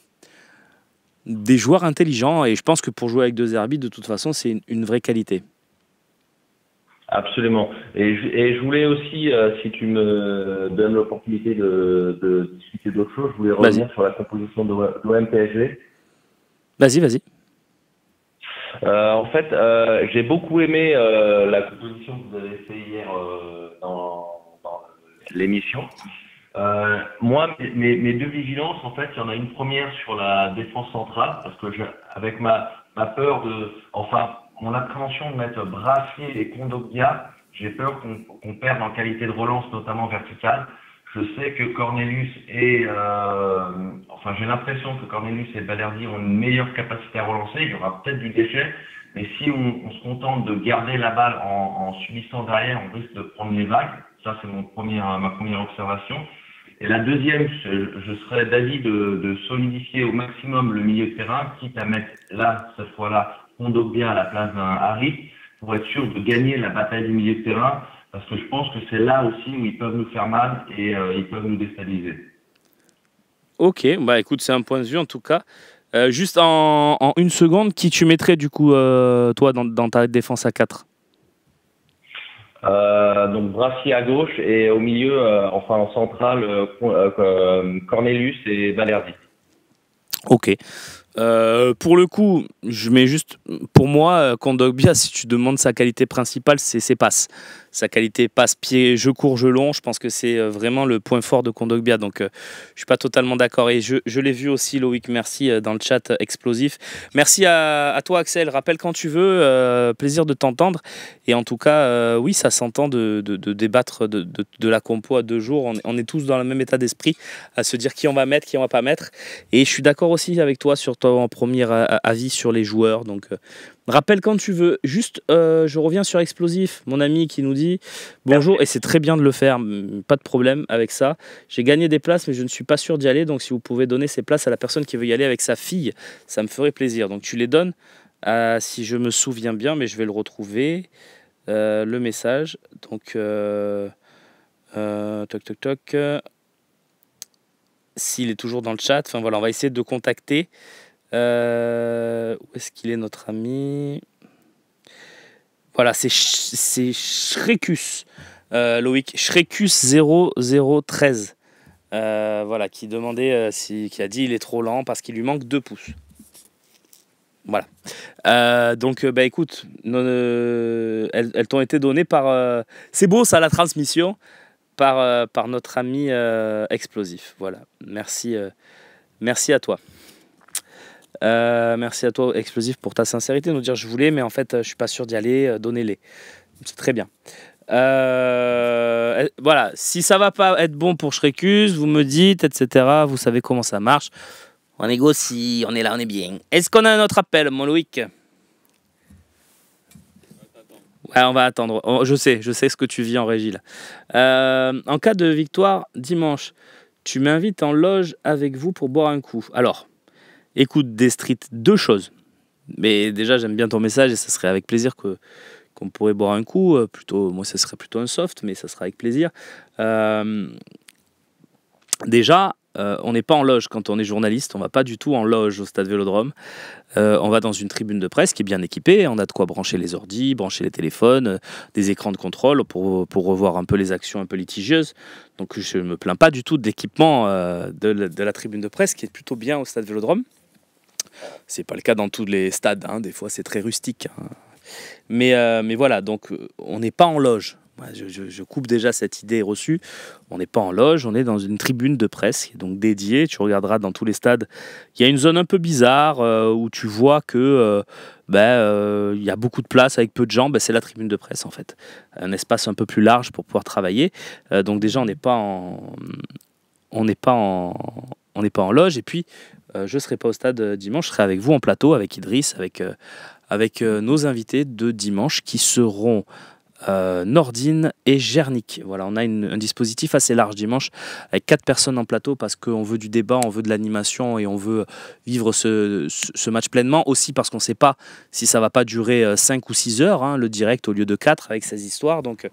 joueurs intelligents. Et je pense que pour jouer avec 2 arbitres, de toute façon, c'est une vraie qualité. Absolument. Et je voulais aussi, si tu me donnes l'opportunité de discuter d'autres choses, je voulais revenir sur la composition de l'OM-PSG. Vas-y. En fait, j'ai beaucoup aimé la composition que vous avez fait hier dans l'émission. Moi, mes 2 vigilances, en fait, il y en a une première sur la défense centrale, parce que avec ma peur mon appréhension de mettre Brassier et Kondogbia, j'ai peur qu'on perde en qualité de relance, notamment verticale. Je sais que Cornelius et enfin j'ai l'impression que Cornelius et Balerdi ont une meilleure capacité à relancer. Il y aura peut-être du déchet, mais si on se contente de garder la balle en subissant derrière, on risque de prendre les vagues. Ça c'est ma première observation. Et la deuxième, je serais d'avis de solidifier au maximum le milieu de terrain, quitte à mettre là, cette fois-là, Kondogbia à la place d'un Harit, pour être sûr de gagner la bataille du milieu de terrain, parce que je pense que c'est là aussi où ils peuvent nous faire mal et ils peuvent nous déstabiliser. Ok, bah écoute, c'est un point de vue en tout cas. Juste en une seconde, qui tu mettrais du coup, toi, dans ta défense à 4? Donc Brassi à gauche et au milieu, enfin en centrale, Cornelius et Balerdi. Ok. Pour le coup, je mets juste, pour moi, Kondogbia, si tu demandes sa qualité principale, c'est ses passes. Sa qualité passe-pied, jeu court, jeu long, je pense que c'est vraiment le point fort de Kondogbia. Donc, je suis pas totalement d'accord. Et je l'ai vu aussi, Loïc, merci dans le chat explosif. Merci à toi, Axel. Rappelle quand tu veux. Plaisir de t'entendre. Et en tout cas, oui, ça s'entend de débattre de la compo à 2 jours. On est tous dans le même état d'esprit, à se dire qui on va mettre, qui on va pas mettre. Et je suis d'accord aussi avec toi sur ton premier avis sur les joueurs. Donc, rappelle quand tu veux. Juste, je reviens sur Explosif, mon ami qui nous dit bonjour, et c'est très bien de le faire, pas de problème avec ça. J'ai gagné des places, mais je ne suis pas sûr d'y aller. Donc, si vous pouvez donner ces places à la personne qui veut y aller avec sa fille, ça me ferait plaisir. Donc, tu les donnes, si je me souviens bien, mais je vais le retrouver, le message. Donc, toc, toc, toc. S'il est toujours dans le chat, enfin voilà, on va essayer de contacter. Où est-ce qu'il est, notre ami? Voilà, c'est Shrekus, Loïc, Shrekus 0013. Voilà, qui demandait, qui a dit il est trop lent parce qu'il lui manque 2 pouces. Voilà. Donc, bah écoute, elles t'ont été données par. C'est beau ça, la transmission, par notre ami Explosif. Voilà, merci à toi. Merci à toi, Explosif, pour ta sincérité, nous dire je voulais, mais en fait, je suis pas sûr d'y aller, donnez-les. C'est très bien. Voilà, si ça va pas être bon pour Shrekus, vous me dites, etc. Vous savez comment ça marche. On négocie, on est là, on est bien. Est-ce qu'on a un autre appel, mon Loïc? Ouais, on va attendre. Je sais ce que tu vis en régie là. En cas de victoire dimanche, tu m'invites en loge avec vous pour boire un coup. Alors, écoute, des streets, 2 choses. Mais déjà, j'aime bien ton message et ça serait avec plaisir qu'on pourrait boire un coup. Plutôt, moi, ça serait plutôt un soft, mais ça sera avec plaisir. Déjà, on n'est pas en loge quand on est journaliste. On va pas du tout en loge au Stade Vélodrome. On va dans une tribune de presse qui est bien équipée. On a de quoi brancher les ordis, brancher les téléphones, des écrans de contrôle pour revoir un peu les actions un peu litigieuses. Donc, je ne me plains pas du tout de l'équipement de la tribune de presse qui est plutôt bien au Stade Vélodrome. C'est pas le cas dans tous les stades, hein. Des fois c'est très rustique, hein. Mais voilà, donc on n'est pas en loge. Je coupe déjà cette idée reçue. On n'est pas en loge, on est dans une tribune de presse qui est donc dédiée. Tu regarderas dans tous les stades, il y a une zone un peu bizarre où tu vois que il y a beaucoup de place avec peu de gens. C'est la tribune de presse en fait, un espace un peu plus large pour pouvoir travailler. Donc déjà on n'est pas en loge. Et puis je ne serai pas au stade dimanche, je serai avec vous en plateau, avec Idriss, avec nos invités de dimanche qui seront Nordine et Gernik. Voilà, on a un dispositif assez large dimanche avec 4 personnes en plateau parce qu'on veut du débat, on veut de l'animation et on veut vivre ce match pleinement. Aussi parce qu'on ne sait pas si ça ne va pas durer 5 ou 6 heures, hein, le direct au lieu de 4 avec ces histoires. Donc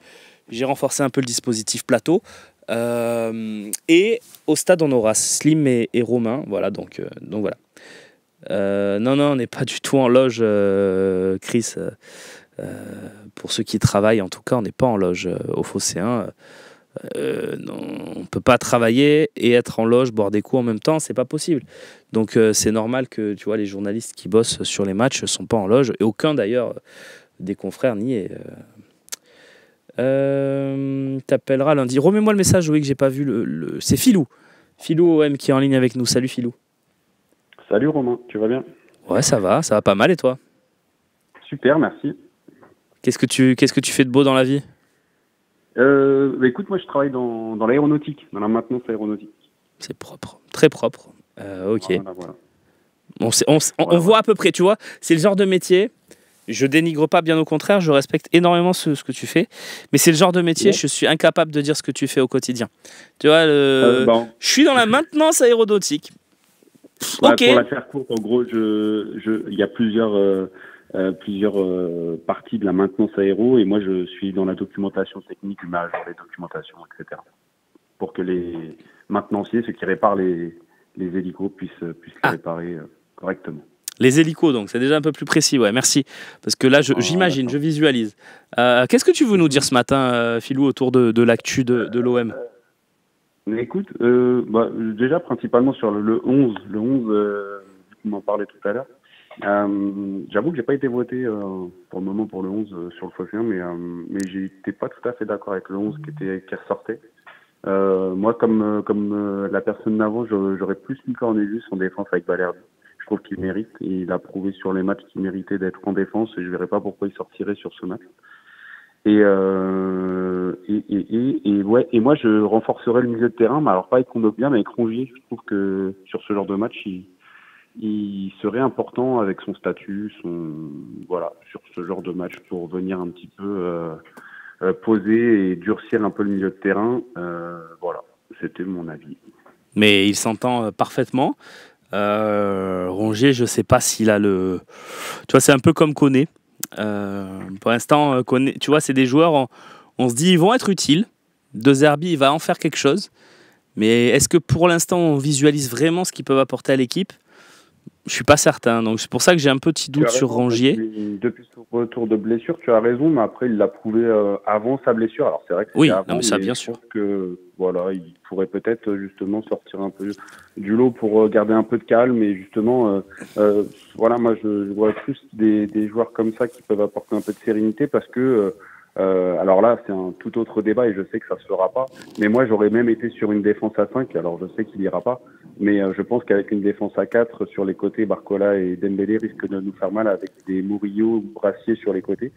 j'ai renforcé un peu le dispositif plateau. Et au stade on aura Slim et Romain, voilà, donc voilà. Non, on n'est pas du tout en loge, Chris. Pour ceux qui travaillent, en tout cas, on n'est pas en loge au Phocéen. Non, on ne peut pas travailler et être en loge, boire des coups en même temps, c'est pas possible. Donc c'est normal que tu vois, les journalistes qui bossent sur les matchs ne sont pas en loge, et aucun d'ailleurs des confrères n'y est. T'appelleras lundi. Remets-moi le message, oui, que j'ai pas vu. C'est Philou OM qui est en ligne avec nous. Salut Philou. Salut Romain, tu vas bien? Ouais, ça va pas mal, et toi? Super, merci. Qu'est-ce que tu fais de beau dans la vie? Écoute, moi je travaille dans l'aéronautique, dans la maintenance aéronautique. C'est propre, très propre. Ok. Voilà. On voit à peu près, tu vois, c'est le genre de métier, je dénigre pas, bien au contraire, je respecte énormément ce que tu fais, mais c'est le genre de métier, je suis incapable de dire ce que tu fais au quotidien. Tu vois, je suis dans la maintenance aéronautique. Ok. Pour la faire courte, en gros, il y a plusieurs parties de la maintenance aéro, et moi je suis dans la documentation technique, je mets à jour les documentations, etc. Pour que les maintenanciers, ceux qui réparent les hélicos, puissent les réparer correctement. Les hélicos, donc, c'est déjà un peu plus précis, ouais, merci. Parce que là, j'imagine, je visualise. Qu'est-ce que tu veux nous dire ce matin, Philou, autour de l'actu de l'OM? Écoute, déjà principalement sur le 11, on en parlait tout à l'heure. J'avoue que j'ai pas été voté pour le moment pour le 11 sur le Phocéen, mais j'étais pas tout à fait d'accord avec le 11 qui ressortait. Moi, comme la personne d'avant, j'aurais plus mis Cornelius en défense avec Balerdi. Je trouve qu'il mérite, et il a prouvé sur les matchs qu'il méritait d'être en défense, et je verrais pas pourquoi il sortirait sur ce match. Et moi je renforcerais le milieu de terrain, mais alors pas avec Kondogbia, mais avec Rongier. Je trouve que sur ce genre de match, il serait important avec son statut, sur ce genre de match pour venir un petit peu poser et durcir un peu le milieu de terrain. Voilà, c'était mon avis. Mais il s'entend parfaitement. Rongier, je sais pas s'il a le... Tu vois, c'est un peu comme Koné. Pour l'instant, Koné, tu vois, c'est des joueurs, on se dit ils vont être utiles. De Zerbi, il va en faire quelque chose. Mais est-ce que pour l'instant, on visualise vraiment ce qu'ils peuvent apporter à l'équipe? Je suis pas certain. Donc c'est pour ça que j'ai un petit doute sur Rongier. Depuis son retour de blessure, tu as raison, mais après il l'a prouvé avant sa blessure. Alors c'est vrai que oui, avant, non, mais ça bien sûr. Je pense que voilà, il pourrait peut-être justement sortir un peu du lot pour garder un peu de calme, et justement voilà, moi je vois plus des joueurs comme ça qui peuvent apporter un peu de sérénité, parce que alors là, c'est un tout autre débat et je sais que ça se fera pas. Mais moi, j'aurais même été sur une défense à 5. Alors, je sais qu'il ira pas. Mais je pense qu'avec une défense à 4 sur les côtés, Barcola et Dembélé risquent de nous faire mal avec des Murillo ou Brassier sur les côtés.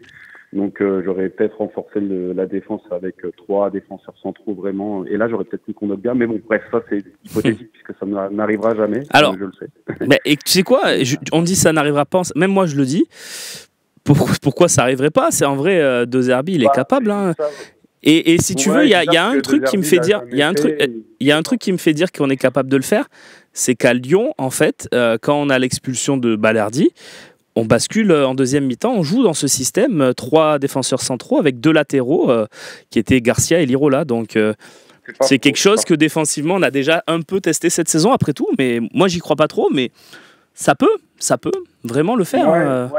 Donc, j'aurais peut-être renforcé la défense avec 3 défenseurs centraux vraiment. Et là, j'aurais peut-être mis Kondogbia. Mais bon, bref, ça, c'est hypothétique puisque ça n'arrivera jamais. Alors, je le sais. Et tu sais quoi, on dit ça n'arrivera pas. Même moi, je le dis. Pourquoi ça arriverait pas? C'est en vrai, De Zerbi, il est capable. Hein. Et si tu veux, il y a un truc qui me fait dire, il y a un truc qui me fait dire qu'on est capable de le faire, c'est qu'à Lyon, en fait, quand on a l'expulsion de Balerdi, on bascule en deuxième mi-temps, on joue dans ce système 3 défenseurs centraux avec 2 latéraux qui étaient Garcia et Lirola. Donc c'est quelque chose que défensivement on a déjà un peu testé cette saison après tout, mais moi j'y crois pas trop, mais ça peut vraiment le faire.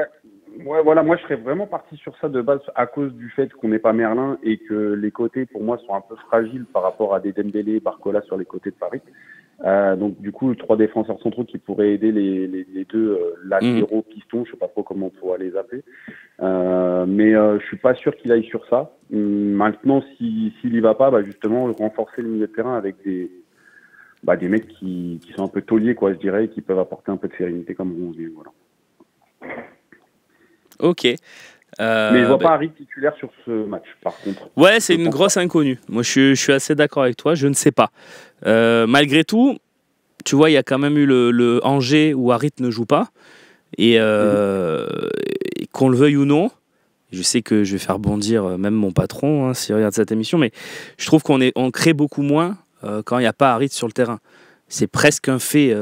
Ouais, voilà, moi je serais vraiment parti sur ça de base à cause du fait qu'on n'est pas Merlin et que les côtés pour moi sont un peu fragiles par rapport à des Dembélé, Barcola sur les côtés de Paris. Donc du coup 3 défenseurs centraux qui pourraient aider les 2 latéraux pistons, je sais pas trop comment on pourra les appeler. Mais je suis pas sûr qu'il aille sur ça. Maintenant, s'il y va pas, justement renforcer le milieu de terrain avec des mecs qui sont un peu tauliers, quoi, je dirais, et qui peuvent apporter un peu de sérénité comme on dit, voilà. Ok. Mais je vois pas Harit titulaire sur ce match, par contre. Ouais, c'est une grosse inconnue. Moi, je suis assez d'accord avec toi. Je ne sais pas. Malgré tout, tu vois, il y a quand même eu le Angers où Harit ne joue pas. Et qu'on le veuille ou non, je sais que je vais faire bondir même mon patron s'il regarde cette émission, mais je trouve qu'on crée beaucoup moins quand il n'y a pas Harit sur le terrain. C'est presque un fait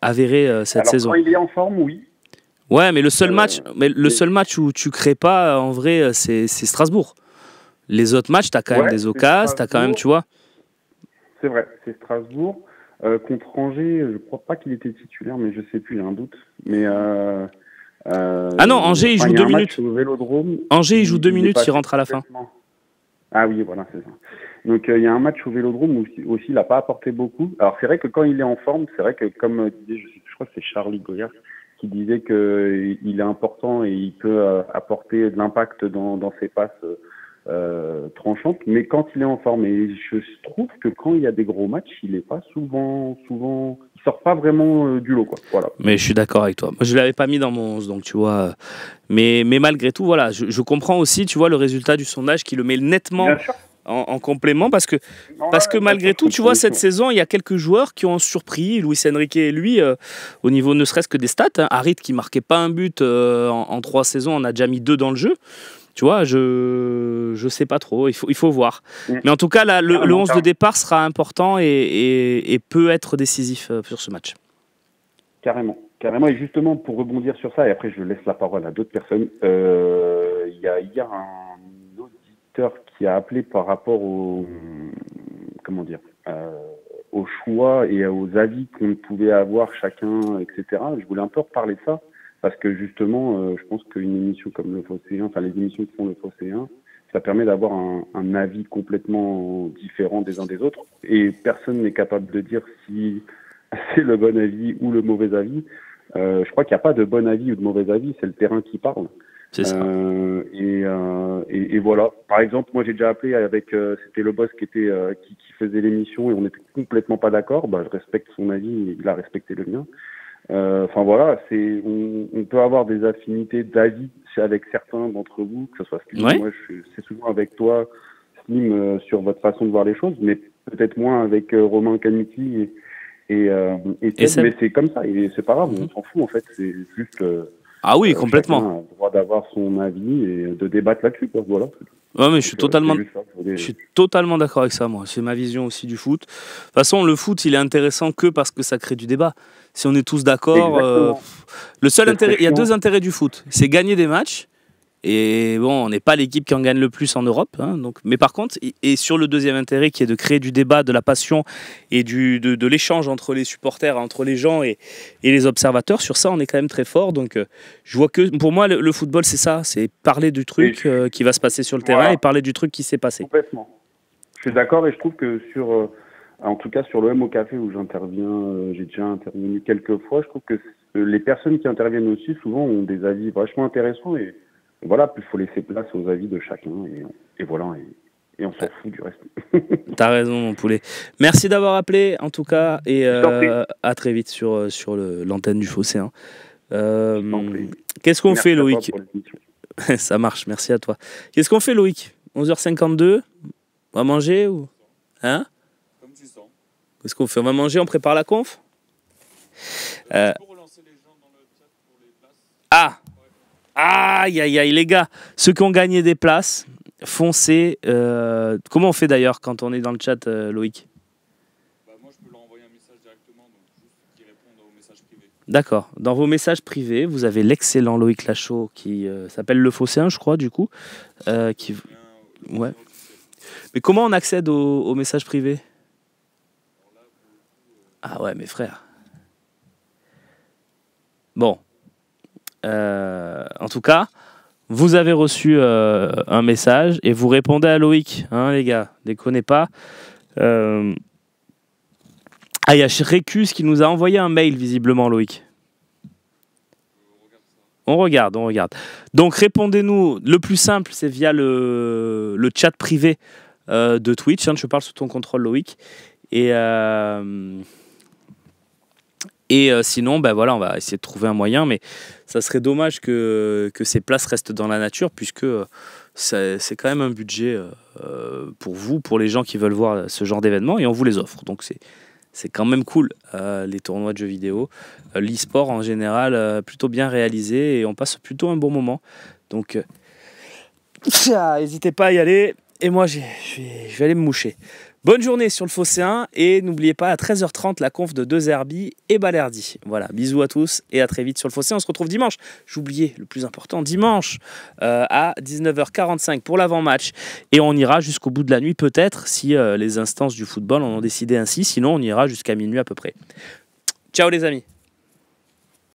avéré cette saison. Quand il est en forme, oui. Ouais, mais le seul match où tu crées pas, en vrai, c'est Strasbourg. Les autres matchs, t'as quand même des occasions, t'as quand même, tu vois. C'est vrai, c'est Strasbourg. Contre Angers, je crois pas qu'il était titulaire, mais je sais plus, il y a un doute. Mais ah non, Angers, il joue 2 minutes. Au Vélodrome, Angers, il joue 2 minutes, il rentre à la fin. Ah oui, voilà, c'est ça. Donc il y a un match au Vélodrome où aussi il n'a pas apporté beaucoup. Alors c'est vrai que quand il est en forme, c'est vrai que comme disait, je crois que c'est Charlie Goyard qui disait qu'il est important et il peut apporter de l'impact dans ses passes tranchantes, mais quand il est en forme, et je trouve que quand il y a des gros matchs, il est pas souvent, il sort pas vraiment du lot, quoi. Voilà. Mais je suis d'accord avec toi. Moi, je l'avais pas mis dans mon 11, donc tu vois. Mais malgré tout, voilà, je comprends aussi, tu vois, le résultat du sondage qui le met nettement en complément parce que malgré tout, tu vois, cette saison, il y a quelques joueurs qui ont surpris, Luis Enrique et lui, au niveau ne serait-ce que des stats. Hein. Harit qui marquait pas un but en 3 saisons, on a déjà mis 2 dans le jeu. Tu vois, je sais pas trop, il faut voir. Mais en tout cas, là, le 11 de départ sera important et peut être décisif sur ce match. Carrément. Et justement, pour rebondir sur ça, et après je laisse la parole à d'autres personnes, il y a hier un auditeur qui a appelé par rapport au choix et aux avis qu'on pouvait avoir chacun, etc. Je voulais un peu reparler de ça, parce que justement, je pense qu'une émission comme le Phocéen, enfin les émissions qui font le Phocéen, ça permet d'avoir un avis complètement différent des uns des autres, et personne n'est capable de dire si c'est le bon avis ou le mauvais avis. Je crois qu'il n'y a pas de bon avis ou de mauvais avis, c'est le terrain qui parle. C'est ça. Et voilà. Par exemple, moi j'ai déjà appelé avec, c'était le boss qui faisait l'émission et on n'était complètement pas d'accord. Bah, je respecte son avis et il a respecté le mien. Enfin voilà, on peut avoir des affinités d'avis avec certains d'entre vous, que ce soit Slim, ouais. Moi c'est souvent avec toi, Slim, sur votre façon de voir les choses, mais peut-être moins avec Romain Canuti et Seb, mais c'est comme ça, et c'est pas grave, on s'en fout en fait, c'est juste. Ah oui, complètement. Chacun a le droit d'avoir son avis et de débattre là-dessus, quoi. Voilà. Ouais, mais je suis totalement d'accord avec ça, moi. C'est ma vision aussi du foot. De toute façon, le foot, il est intéressant que parce que ça crée du débat. Si on est tous d'accord, le seul intérêt, il y a 2 intérêts du foot. C'est gagner des matchs. Et bon, on n'est pas l'équipe qui en gagne le plus en Europe. Hein, donc. Mais par contre, et sur le deuxième intérêt qui est de créer du débat, de la passion et de l'échange entre les supporters, entre les gens et les observateurs, sur ça, on est quand même très fort. Donc, je vois que pour moi, le football, c'est ça. C'est parler du truc qui va se passer sur le terrain et parler du truc qui s'est passé. Complètement. Je suis d'accord et je trouve que en tout cas sur le M au Café où j'interviens, j'ai déjà intervenu quelques fois, je trouve que les personnes qui interviennent aussi, souvent, ont des avis vachement intéressants et voilà, il faut laisser place aux avis de chacun et voilà, et on s'en fout du reste. T'as raison, mon poulet. Merci d'avoir appelé, en tout cas, et à très vite sur l'antenne du Phocéen. Qu'est-ce qu'on fait, Loïc? Ça marche, merci à toi. Qu'est-ce qu'on fait, Loïc? 11h52, on va manger ou hein? Comme tu sens. Qu'est-ce qu'on fait? On va manger, on prépare la conf? Tu peux relancer les gens dans le chat pour les places? Ah! Aïe, aïe, aïe, les gars, ceux qui ont gagné des places, foncez. Comment on fait d'ailleurs quand on est dans le chat, Loïc? Moi, je peux leur envoyer un message directement, donc juste qu'ils répondent aux messages privés. D'accord. Dans vos messages privés, vous avez l'excellent Loïc Lachaud qui s'appelle Le Phocéen, je crois, du coup. Ouais. Mais comment on accède aux messages privés? Ah ouais, mes frères. Bon. En tout cas, vous avez reçu un message et vous répondez à Loïc, hein, les gars, déconnez pas. Il y a Récus qui nous a envoyé un mail, visiblement, Loïc. On regarde. Donc, répondez-nous. Le plus simple, c'est via le chat privé de Twitch. Hein, je parle sous ton contrôle, Loïc. Et sinon, ben voilà, on va essayer de trouver un moyen, mais ça serait dommage que ces places restent dans la nature, puisque c'est quand même un budget pour vous, pour les gens qui veulent voir ce genre d'événement, et on vous les offre. Donc c'est quand même cool, les tournois de jeux vidéo. L'e-sport, en général, plutôt bien réalisé, et on passe plutôt un bon moment. Donc, n'hésitez pas à y aller, et moi, je vais aller me moucher. Bonne journée sur le Phocéen et n'oubliez pas à 13h30 la conf de De Zerbi et Balerdi. Voilà, bisous à tous et à très vite sur le Phocéen. On se retrouve dimanche. J'oubliais le plus important, dimanche à 19h45 pour l'avant-match. Et on ira jusqu'au bout de la nuit peut-être si les instances du football en ont décidé ainsi. Sinon on ira jusqu'à minuit à peu près. Ciao les amis.